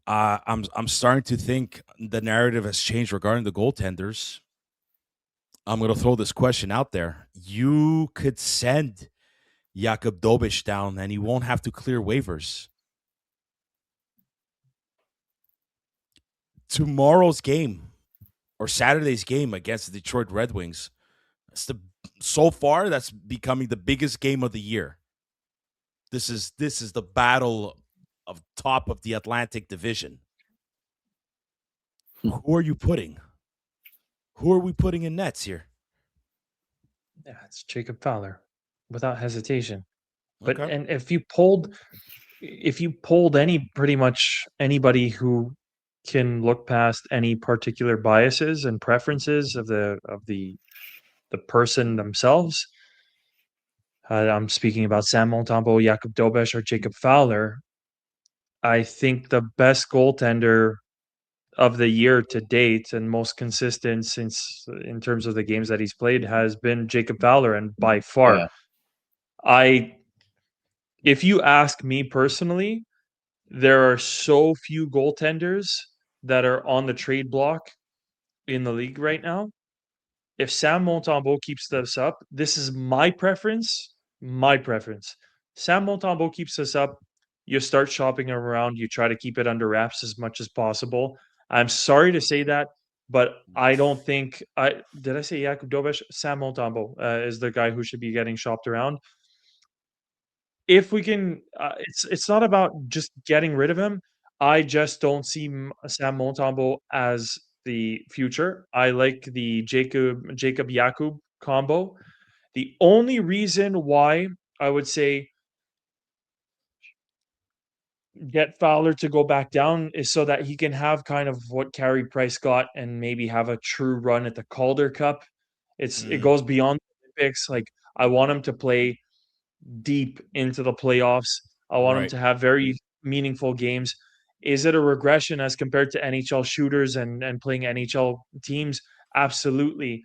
I'm starting to think the narrative has changed regarding the goaltenders. I'm going to throw this question out there. You could send Jakob Dobish down, and he won't have to clear waivers. Tomorrow's game or Saturday's game against the Detroit Red Wings, so far that's becoming the biggest game of the year. This is the battle of top of the Atlantic Division. Who are you putting? Who are we putting in nets here? Yeah, it's Jacob Fowler, without hesitation. But Okay. and if you polled pretty much anybody who can look past any particular biases and preferences of the person themselves, I'm speaking about Sam Montembeault, Jacob Dobesh, or Jacob Fowler. I think the best goaltender of the year to date and most consistent since in terms of the games that he's played has been Jacob Fowler, and by far. Yeah. If you ask me personally, there are so few goaltenders that are on the trade block in the league right now. If Sam Montembeault keeps this up, this is my preference. My preference. Sam Montembeault keeps this up, you start shopping around, you try to keep it under wraps as much as possible. I'm sorry to say that, but I don't think did I say Jakub Dobesh? Sam Montembeault is the guy who should be getting shopped around. If we can, it's not about just getting rid of him. I just don't see Sam Montembeault as the future. I like the Jacob Jakub combo. The only reason why I would say get Fowler to go back down is so that he can have kind of what Carey Price got and maybe have a true run at the Calder Cup. It goes beyond the Olympics. Like, I want him to play deep into the playoffs. I want him Right. to have very meaningful games. Is it a regression as compared to NHL shooters and playing NHL teams? Absolutely.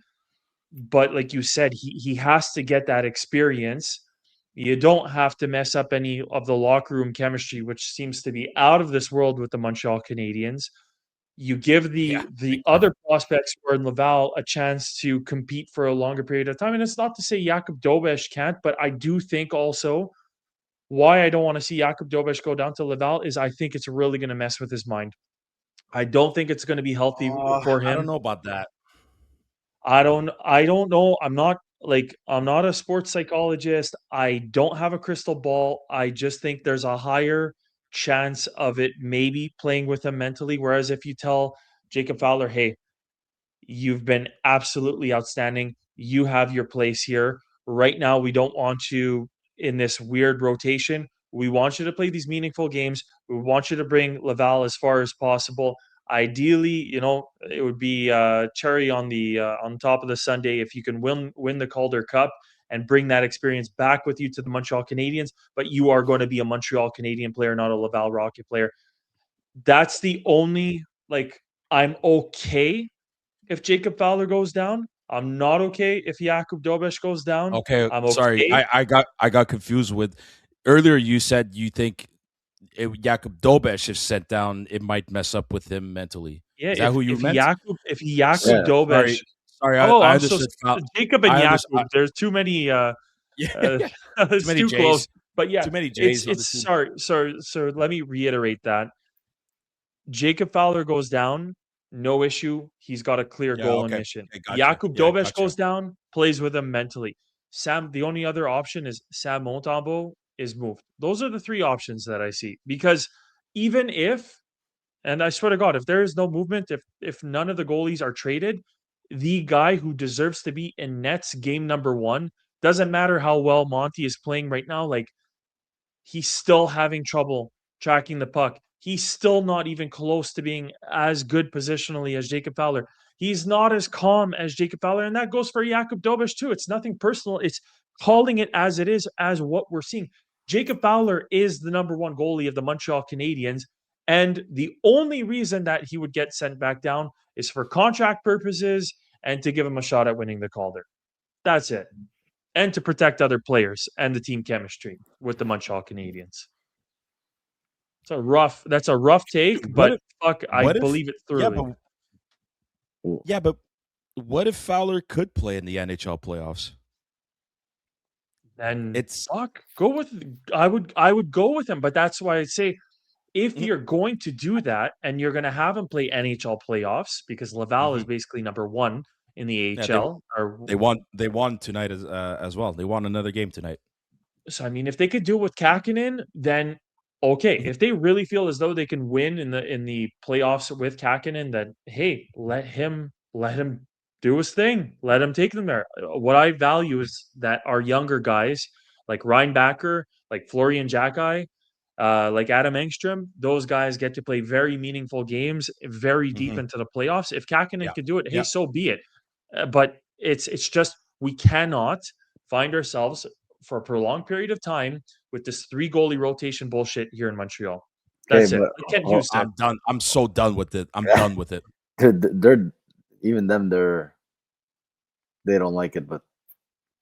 But like you said, he has to get that experience. You don't have to mess up any of the locker room chemistry, which seems to be out of this world with the Montreal Canadiens. You give Yeah. the other prospects who are in Laval a chance to compete for a longer period of time. And it's not to say Jakub Dobesh can't, but I do think also why I don't want to see Jakub Dobesh go down to Laval is I think it's really going to mess with his mind. I don't think it's going to be healthy for I don't him. know about that. I don't know. I'm not like, I'm not a sports psychologist. I don't have a crystal ball. I just think there's a higher chance of it maybe playing with him mentally. Whereas if you tell Jacob Fowler, hey, you've been absolutely outstanding. You have your place here. Right now, we don't want you in this weird rotation. We want you to play these meaningful games. We want you to bring Laval as far as possible. Ideally, it would be cherry on top of the sundae if you can win the Calder Cup and bring that experience back with you to the Montreal Canadiens. But you are going to be a Montreal Canadian player, not a Laval Rocket player. That's the only I'm okay if Jacob Fowler goes down. I'm not okay if Jakub Dobeš goes down. Okay, I'm sorry. okay. I got confused with earlier. You said you think Jakob Dobeš if sent down, it might mess up with him mentally. Yeah, Is that who you if meant? Jakub Yeah. Dobeš. Sorry. Oh, I I'm so understood. Jacob and I Jakub. understand. There's too many. Yeah, It's too many too close. J's. But yeah, Too many J's on the team. sorry. So let me reiterate that. Jacob Fowler goes down, no issue. He's got a clear Yeah. goal and Okay. mission. Gotcha. Jakub Yeah. Dobeš Gotcha. goes down, plays with him mentally. The only other option is Sam Montembeault is moved. Those are the three options that I see. Because even if, and I swear to God, if there is no movement, if none of the goalies are traded, the guy who deserves to be in nets game number one, doesn't matter how well Monty is playing right now, like he's still having trouble tracking the puck. He's still not even close to being as good positionally as Jacob Fowler. He's not as calm as Jacob Fowler, and that goes for Jakub Dobeš too. It's nothing personal. It's calling it as it is, as what we're seeing. Jacob Fowler is the number one goalie of the Montreal Canadiens, and the only reason that he would get sent back down is for contract purposes and to give him a shot at winning the Calder. That's it, and to protect other players and the team chemistry with the Montreal Canadiens. That's a rough take, What but if? fuck, I What if? believe it thoroughly. Yeah, but what if Fowler could play in the NHL playoffs? Then It's I would go with him, but that's why I say if Mhm. you're going to do that and you're going to have him play NHL playoffs because Laval is basically number one in the Yeah, AHL. Or they won tonight as well. They won another game tonight. so, I mean, if they could do it with Kakinen, then okay. Mhm. If they really feel as though they can win in the playoffs with Kakinen, then hey, let him do his thing. Let him take them there. What I value is that our younger guys like Reinbacher, like Florian Jacki, like Adam Engstrom, those guys get to play very meaningful games, very deep Mhm. into the playoffs. If Kakinen Yeah. could do it, hey, Yeah. so be it. But it's just we cannot find ourselves for a prolonged period of time with this 3 goalie rotation bullshit here in Montreal. Okay, That's it. but Like Kent Hughes said. I'm done. I'm so done with it. I'm done with it. they're even them. They don't like it, but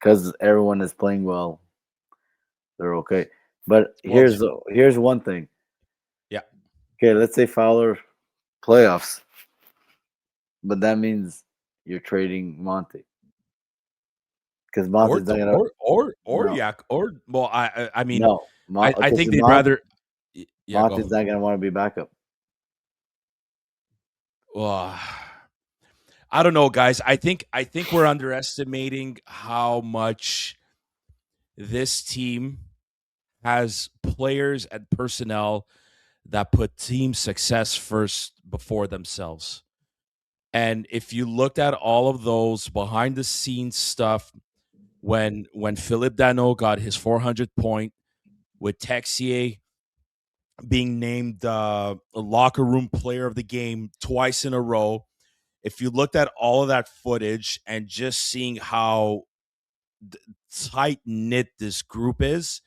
because everyone is playing well, they're okay. But Well, here's one thing. Yeah. Okay, let's say Fowler playoffs, but that means you're trading Monty because Monty's not gonna. Or No. Yak or well, I mean, No, I think they'd rather. Yeah, go. Monty's not gonna want to be backup. Well, I don't know, guys. I think we're underestimating how much this team has players and personnel that put team success first before themselves. And if you looked at all of those behind the scenes stuff, when Philippe Danault got his 400 point, with Texier being named a locker room player of the game twice in a row, if you looked at all of that footage and just seeing how tight knit this group is,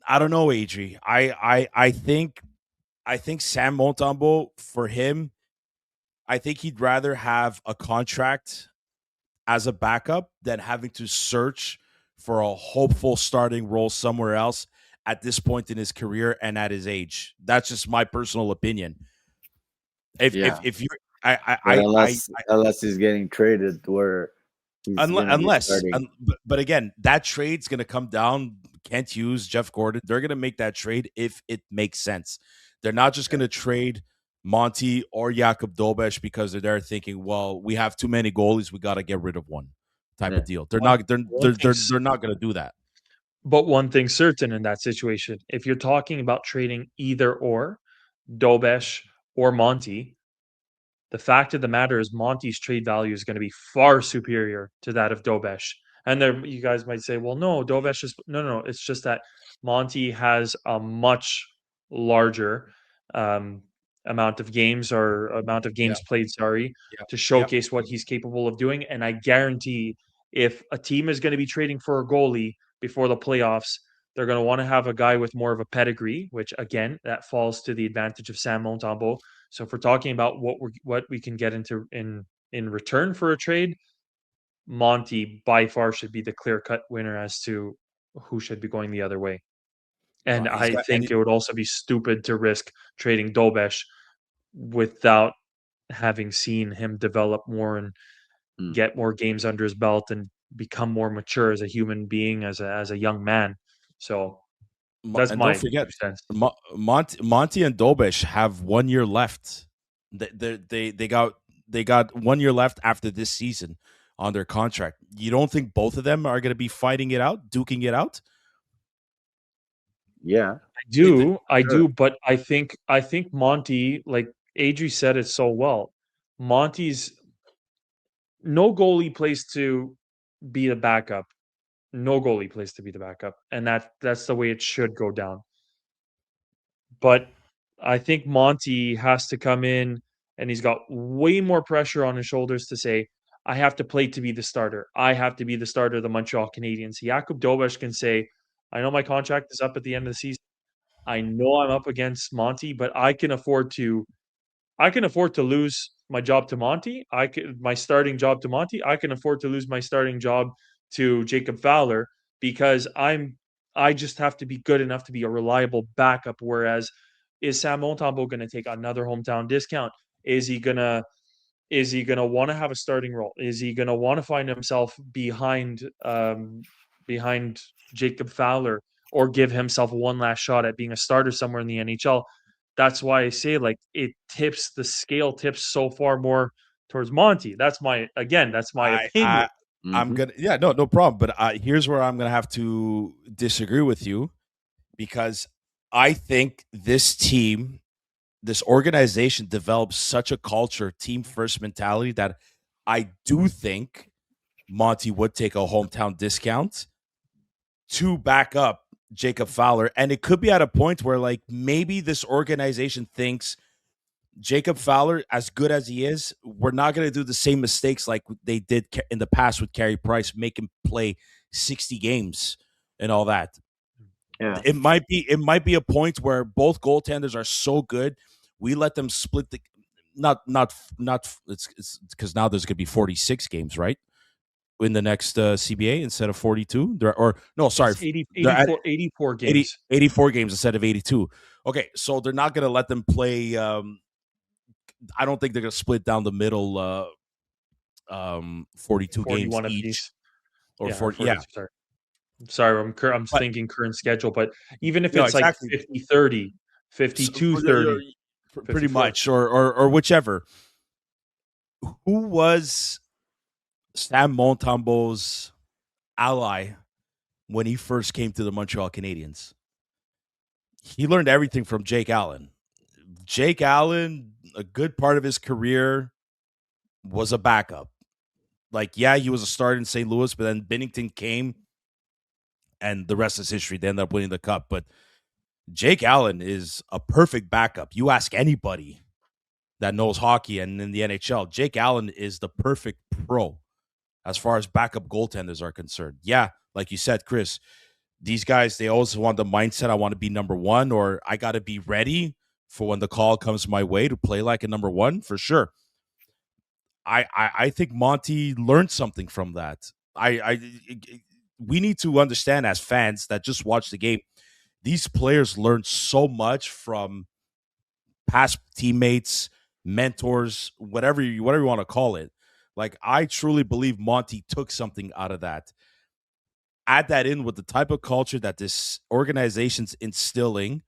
I don't know, Adri. I think Sam Montembeault, for him, I think he'd rather have a contract as a backup than having to search for a hopeful starting role somewhere else at this point in his career and at his age. That's just my personal opinion. If you're Unless he's getting traded where he's but again, that trade's going to come down. Kent Hughes, Jeff Gordon, they're going to make that trade if it makes sense. They're not just going to trade Monty or Jakub Dobeš because they're there thinking, well, we have too many goalies, we got to get rid of one. type Yeah. of deal. They're One- not. They're one they're they're, thing's- they're not going to do that. But one thing's certain in that situation, if you're talking about trading either or Dobesh or Monty, the fact of the matter is Monty's trade value is going to be far superior to that of Dobesh. And there, you guys might say, well, no, Dobesh is no. It's just that Monty has a much larger amount of games played. Sorry, Yeah. to showcase what he's capable of doing. And I guarantee, if a team is going to be trading for a goalie before the playoffs, they're going to want to have a guy with more of a pedigree, which again, that falls to the advantage of Sam Montembeault. So if we're talking about what we can get into in return for a trade, Monty by far should be the clear cut winner as to who should be going the other way. And I think it would also be stupid to risk trading Dobesh without having seen him develop more and get more games under his belt and become more mature as a human being, as a young man. So that's and my don't forget, 2 cents. Monty and Dobesh have 1 year left. They got 1 year left after this season on their contract. You don't think both of them are going to be fighting it out, duking it out? Yeah. I do, but I think Monty, like Adri said it so well. Monty's no goalie plays to be the backup. No goalie plays to be the backup, and that's the way it should go down. But I think Monty has to come in, and he's got way more pressure on his shoulders to say, I have to play to be the starter. I have to be the starter of the Montreal Canadiens. Jakub Dobesh can say, I know my contract is up at the end of the season. I know I'm up against Monty, but I can afford to lose my job to Monty. My starting job to Monty. I can afford to lose my starting job to Jacob Fowler because I just have to be good enough to be a reliable backup. Whereas, is Sam Montembeault going to take another hometown discount? Is he gonna want to have a starting role? Is he gonna want to find himself behind Jacob Fowler, or give himself one last shot at being a starter somewhere in the NHL? That's why I say, like, the scale tips so far more towards Monty. That's my opinion. I'm gonna no problem. But here's where I'm gonna have to disagree with you, because I think this team, this organization develops such a culture, team first mentality, that I do think Monty would take a hometown discount to back up Jacob Fowler. And it could be at a point where, like, maybe this organization thinks Jacob Fowler, as good as he is, we're not going to do the same mistakes like they did in the past with Carey Price, make him play 60 games and all that. Yeah. It might be a point where both goaltenders are so good, we let them split the not it's because now there's going to be 46 games, right, in the next CBA instead of 42. It's 84 games. 84 games instead of 82. Okay, so they're not going to let them play. I don't think they're going to split down the middle 42 games each. Or 40, yeah. Sorry, I'm thinking current schedule, but even if it's exactly. like 50-30, 52-30, pretty much, or whichever. Who was Sam Montembeault's ally when he first came to the Montreal Canadiens? He learned everything from Jake Allen. Jake Allen, a good part of his career, was a backup. Like, yeah, he was a starter in St. Louis, but then Binnington came, and the rest is history. They ended up winning the cup. But Jake Allen is a perfect backup. You ask anybody that knows hockey and in the NHL, Jake Allen is the perfect pro as far as backup goaltenders are concerned. Yeah, like you said, Chris, these guys, they always want the mindset, I want to be number one, or I got to be ready for when the call comes my way to play like a number one, for sure. I think Monty learned something from that. We need to understand as fans that just watch the game, these players learn so much from past teammates, mentors, whatever you want to call it. Like, I truly believe Monty took something out of that. Add that in with the type of culture that this organization's instilling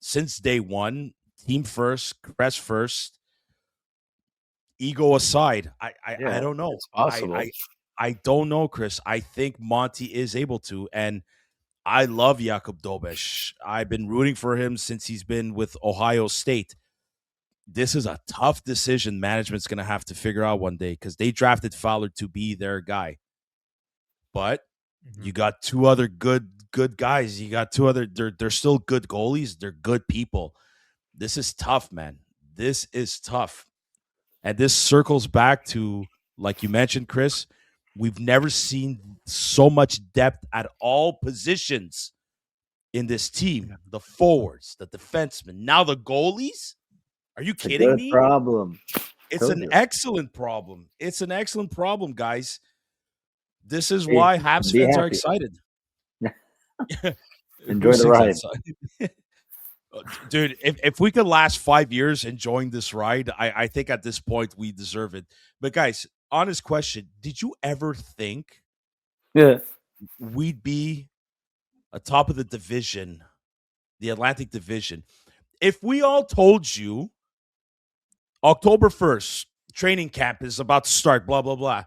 since day one, team first, crest first, ego aside. I don't know. It's possible. I don't know, Chris. I think Monty is able to, and I love Jakob Dobesh. I've been rooting for him since he's been with Ohio State. This is a tough decision management's going to have to figure out one day because they drafted Fowler to be their guy. But you got two other good guys. You got two other they're still good goalies. They're good people. This is tough, man. This is tough. And this circles back to, like you mentioned, Chris, we've never seen so much depth at all positions in this team. The forwards, the defensemen, now the goalies. Are you kidding me? Problem. It's an excellent problem. It's an excellent problem, guys. This is why Habs fans are excited. Enjoy the ride. Dude, if we could last 5 years enjoying this ride, I think at this point we deserve it. But guys, honest question, did you ever think we'd be atop of the division, the Atlantic Division? If we all told you October 1st, training camp is about to start, blah, blah, blah,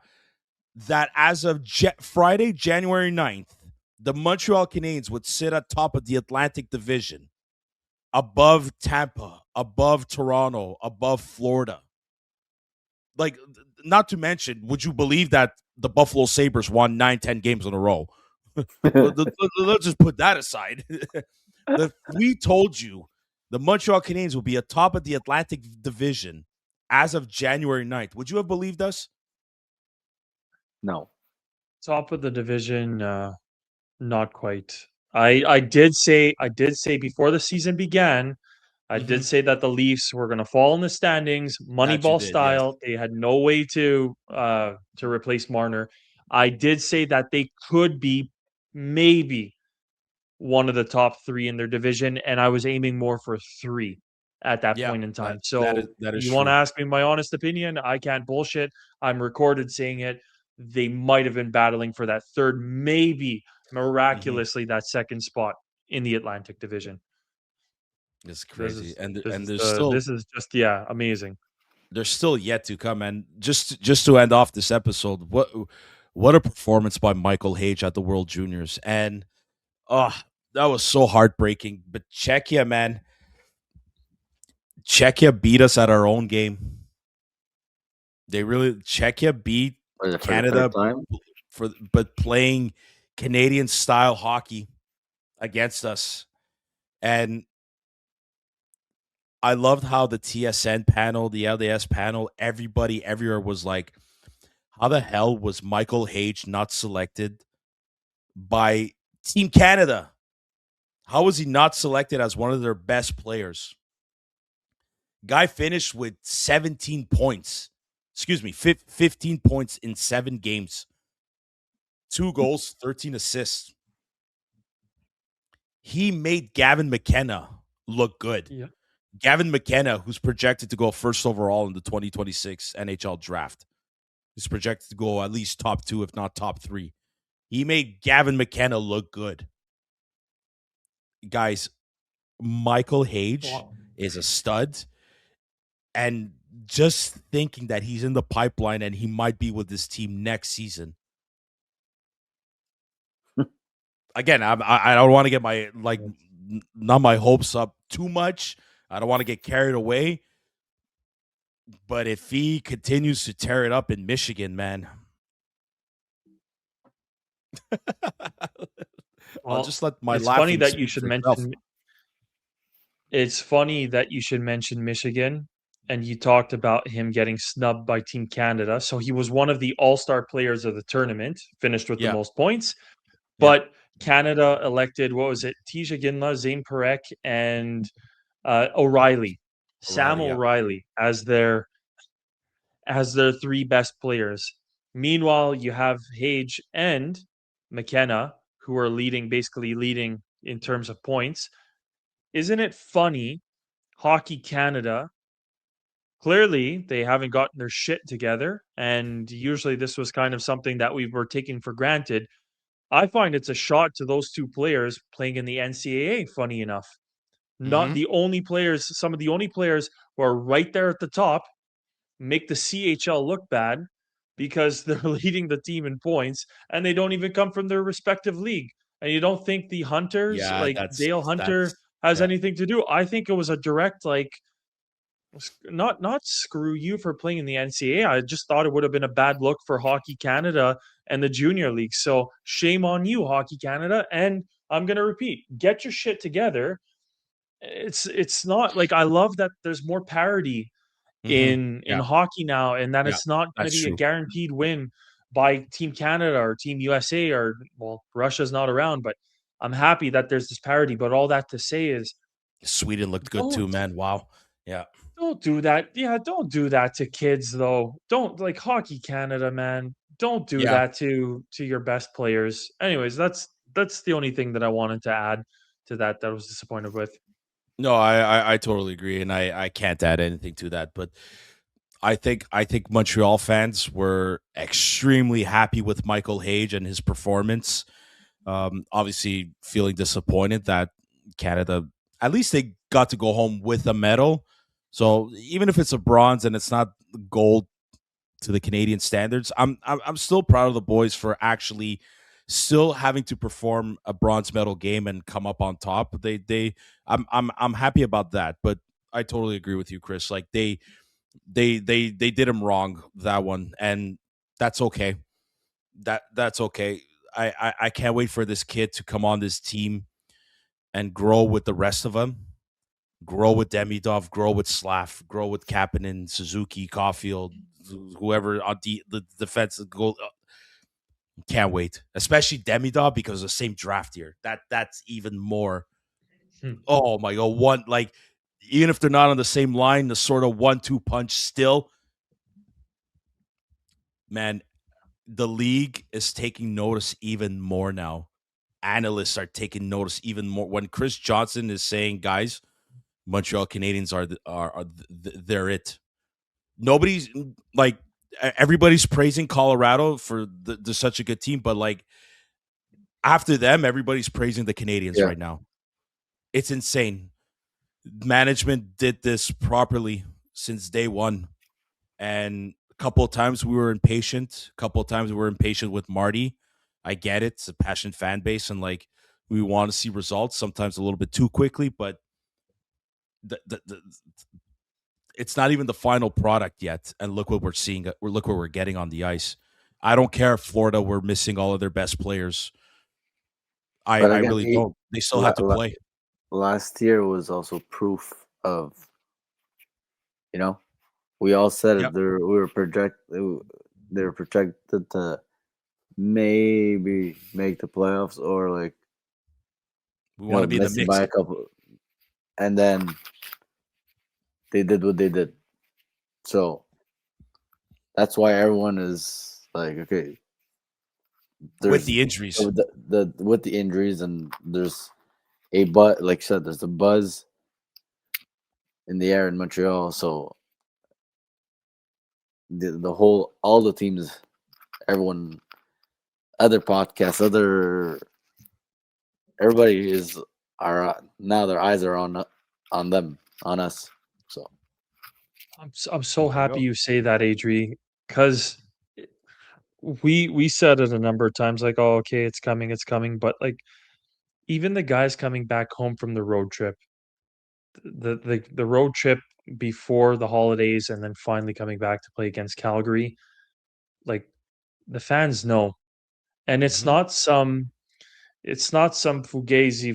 that as of Friday, January 9th, the Montreal Canadiens would sit atop of the Atlantic Division, above Tampa, above Toronto, above Florida. Like, not to mention, would you believe that the Buffalo Sabres won 9-10 games in a row? Let's just put that aside. If we told you the Montreal Canadiens would be atop of the Atlantic Division as of January 9th, would you have believed us? No. Top of the division, not quite. I did say before the season began, I did say that the Leafs were going to fall in the standings, Moneyball style. Yes. They had no way to replace Marner. I did say that they could be maybe one of the top 3 in their division, and I was aiming more for 3 at that point in time. That is you want to ask me my honest opinion? I can't bullshit. I'm recorded saying it. They might have been battling for that third, maybe miraculously that second spot in the Atlantic Division. It's crazy, this is just amazing. There's still yet to come, and just to end off this episode, what a performance by Michael Hage at the World Juniors, and that was so heartbreaking. But Czechia, man, Czechia beat us at our own game. Czechia beat Canada but playing Canadian style hockey against us. And I loved how the TSN panel, the LDS panel, everybody everywhere was like, how the hell was Michael Hage not selected by Team Canada? How was he not selected as one of their best players? Guy finished with 17 points. 15 points in 7 games. 2 goals, 13 assists. He made Gavin McKenna look good. Yeah. Gavin McKenna, who's projected to go first overall in the 2026 NHL draft, is projected to go at least top 2, if not top 3. He made Gavin McKenna look good. Guys, Michael Hage is a stud. And just thinking that he's in the pipeline and he might be with this team next season. Again, I don't want to get not my hopes up too much. I don't want to get carried away. But if he continues to tear it up in Michigan, man, I'll just let my It's funny that you should mention. It's funny that you should mention Michigan, and you talked about him getting snubbed by Team Canada. So he was one of the all-star players of the tournament, finished with the most points. But Canada elected, what was it, Tisha Ginla, Zane Perek, and O'Reilly, Sam O'Reilly as their 3 best players. Meanwhile, you have Hage and McKenna, who are basically leading in terms of points. Isn't it funny? Hockey Canada, clearly they haven't gotten their shit together, and usually this was kind of something that we were taking for granted. I find it's a shot to those 2 players playing in the NCAA, funny enough. Not the only players, some of the only players who are right there at the top, make the CHL look bad. because they're leading the team in points and they don't even come from their respective league. And you don't think the Hunters, Yeah, like Dale Hunter, that's has yeah. anything to do? I think it was a direct, like, not screw you for playing in the NCAA. I just thought it would have been a bad look for Hockey Canada and the junior league. So shame on you, Hockey Canada. And I'm gonna repeat, get your shit together. It's not like, I love that there's more parity in Yeah, hockey now, and that yeah, it's not going to that's be a true. guaranteed win by Team Canada or Team USA, or, well, Russia's not around, but I'm happy that there's this parity. But all that to say is, Sweden looked good too, don't man. Wow. Yeah. don't do that. Yeah, don't do that to kids though. Don't, like, Hockey Canada, man. Don't do Yeah. that to your best players. Anyways, that's the only thing that I wanted to add to that I was disappointed with. No, I totally agree, and I can't add anything to that. But I think Montreal fans were extremely happy with Michael Hage and his performance. Obviously, feeling disappointed that Canada, at least they got to go home with a medal. So even if it's a bronze and it's not gold to the Canadian standards, I'm still proud of the boys for actually still having to perform a bronze medal game and come up on top. I'm happy about that. But I totally agree with you, Chris. Like they did him wrong, that one, and that's okay. That's okay. I can't wait for this kid to come on this team and grow with the rest of them. Grow with Demidov, grow with Slav, grow with Kapanen, Suzuki, Caulfield, whoever on the defense goal. Can't wait, especially Demidov because of the same draft year. That's even more. Hmm. Oh my god, one like even if they're not on the same line, the sort of 1-2 punch still, man. The league is taking notice even more now. Analysts are taking notice even more when Chris Johnson is saying, "Guys, Montreal Canadiens they're it." Nobody's like everybody's praising Colorado for the such a good team, but like after them, everybody's praising the Canadiens Yeah. right now. It's insane. Management did this properly since day one, and a couple of times we were impatient. A couple of times we were impatient with Marty. I get it; it's a passionate fan base, and like we want to see results sometimes a little bit too quickly, but the it's not even the final product yet. And look what we're seeing. Look what we're getting on the ice. I don't care if Florida were missing all of their best players. But I again, really don't. They still la, have to la, play. last year was also proof of, you know, we all said it. Yep. They were projected to maybe make the playoffs or, like, We want to be in the missing mix. by a couple, and then they did what they did. So that's why everyone is like, okay, With there's the injuries. the with the injuries, and there's a but like I said, there's a buzz in the air in Montreal. So the whole all the teams, everyone, other podcasts, other everybody is are now their eyes are on them, on us. So I'm so There you happy go. you say that, Adri, because we said it a number of times, like, oh, okay, it's coming, but, like, even the guys coming back home from the road trip, the road trip before the holidays, and then finally coming back to play against Calgary, like, the fans know, and Hmm. it's not some fugazi,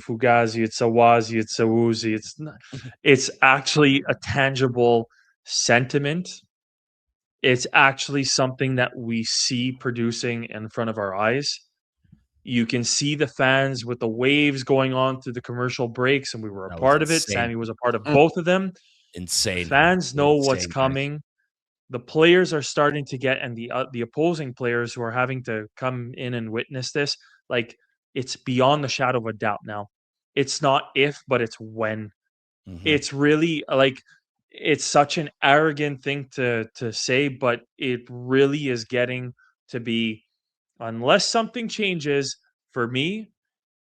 it's a wazi, it's a woozy, it's not, it's actually a tangible sentiment. It's actually something that we see producing in front of our eyes. You can see the fans with the waves going on through the commercial breaks, and we were a That was part of it. insane. Sammy was a part of both of them. The Insane. fans know what's Insane, guys. coming. The players are starting to get, and the opposing players who are having to come in and witness this, like, it's beyond the shadow of a doubt now. It's not if, but it's when. Hmm. It's really, like, it's such an arrogant thing to say, but it really is getting to be, unless something changes, for me,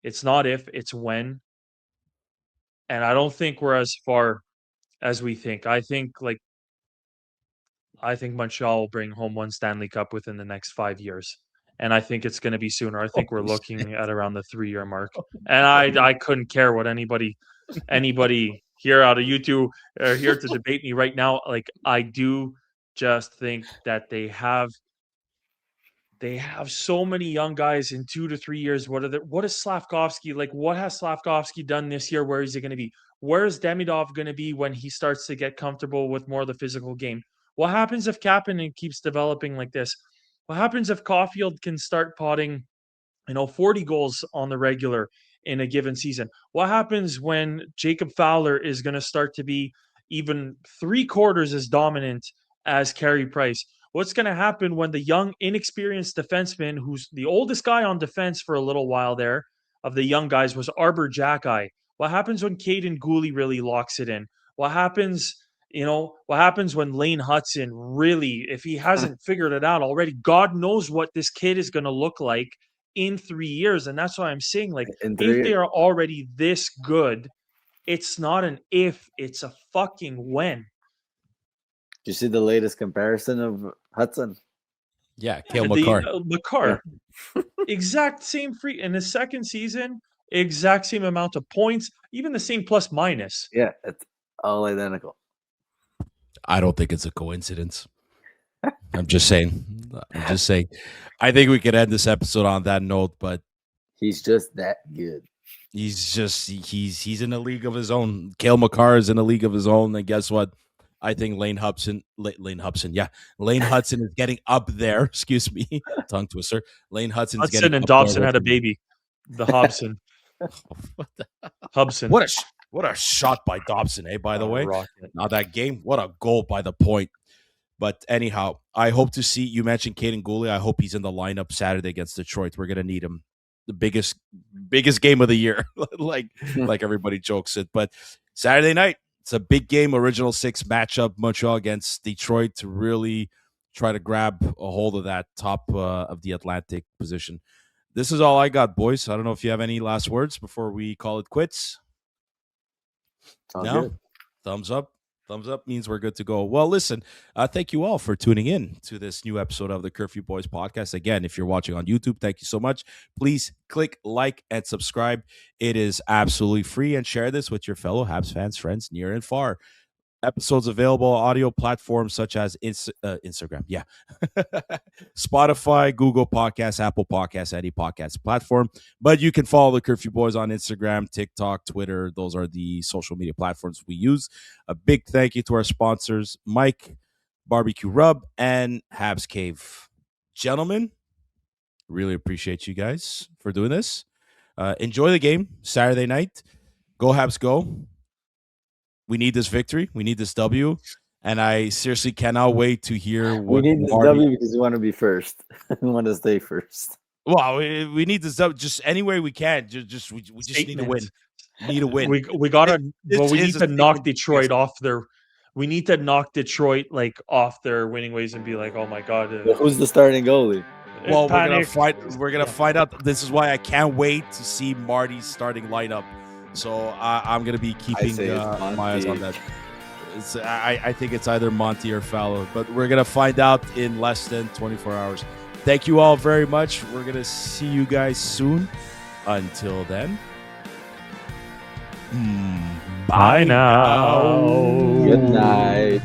it's not if, it's when. And I don't think we're as far as we think. I think, like, I think Montreal will bring home 1 Stanley Cup within the next 5 years. And I think it's going to be sooner. I think we're Holy looking at around the 3-year mark. And I couldn't care what anybody here out of YouTube are here to debate me right now. Like, I do just think that they have so many young guys in 2 to 3 years. What is Slavkovsky like? What has Slavkovsky done this year? Where is he going to be? Where is Demidov going to be when he starts to get comfortable with more of the physical game? What happens if Kapanen keeps developing like this? What happens if Caulfield can start potting 40 goals on the regular in a given season? What happens when Jacob Fowler is going to start to be even 3/4 as dominant as Carey Price? What's going to happen when the young, inexperienced defenseman, who's the oldest guy on defense for a little while there, of the young guys, was Arbor Jackeye? What happens when Caden Gooley really locks it in? What happens, what happens when Lane Hudson really, if he hasn't figured it out already, God knows what this kid is going to look like in 3 years. And that's why I'm saying, like, In 3 if years. they are already this good, it's not an if, it's a fucking when. Do you see the latest comparison of Hudson? Yeah, Cale Makar. Makar. Exact same free in his second season, exact same amount of points, even the same plus minus. Yeah, it's all identical. I don't think it's a coincidence. I'm just saying. I think we could end this episode on that note, but He's just that good. he's in a league of his own. Cale Makar is in a league of his own, and guess what? I think Lane Hudson is getting up there. Excuse me, tongue twister. Lane Hudson's Hudson getting and up there Dobson with had a him. baby. The Hobson. Hubson. What a shot by Dobson, by the way. Rocket. Now that game, what a goal by the point. But anyhow, I hope to see, you mentioned Caden Gooley. I hope he's in the lineup Saturday against Detroit. We're going to need him. The biggest game of the year, like everybody jokes it. But Saturday night, it's a big game, original six matchup, Montreal against Detroit, to really try to grab a hold of that top of the Atlantic position. This is all I got, boys. I don't know if you have any last words before we call it quits. Sounds No? good. Thumbs up. Thumbs up means we're good to go. Well, listen, thank you all for tuning in to this new episode of the Curfew Boys podcast. Again, if you're watching on YouTube, thank you so much. Please click like and subscribe. It is absolutely free, and share this with your fellow Habs fans, friends near and far. Episodes available on audio platforms such as Instagram, Spotify, Google Podcasts, Apple Podcasts, any podcast platform. But you can follow the Curfew Boys on Instagram, TikTok, Twitter. Those are the social media platforms we use. A big thank you to our sponsors, Mike Barbecue Rub and Habs Cave. Gentlemen, really appreciate you guys for doing this. Enjoy the game Saturday night. Go Habs, go. We need this victory. We need this W. And I seriously cannot wait to hear what we need this W because we want to be first. We want to stay first. Well, we need this W just any way we can. We just need to win. We need to win. We gotta. Well, we need to knock Detroit off their. We need to knock Detroit off their winning ways and be like, oh my god, who's the starting goalie? Well, we're gonna find out. This is why I can't wait to see Marty's starting lineup. So I'm going to be keeping my eyes on that. I think it's either Monty or Fowler, but we're going to find out in less than 24 hours. Thank you all very much. We're going to see you guys soon. Until then, bye now. Good night.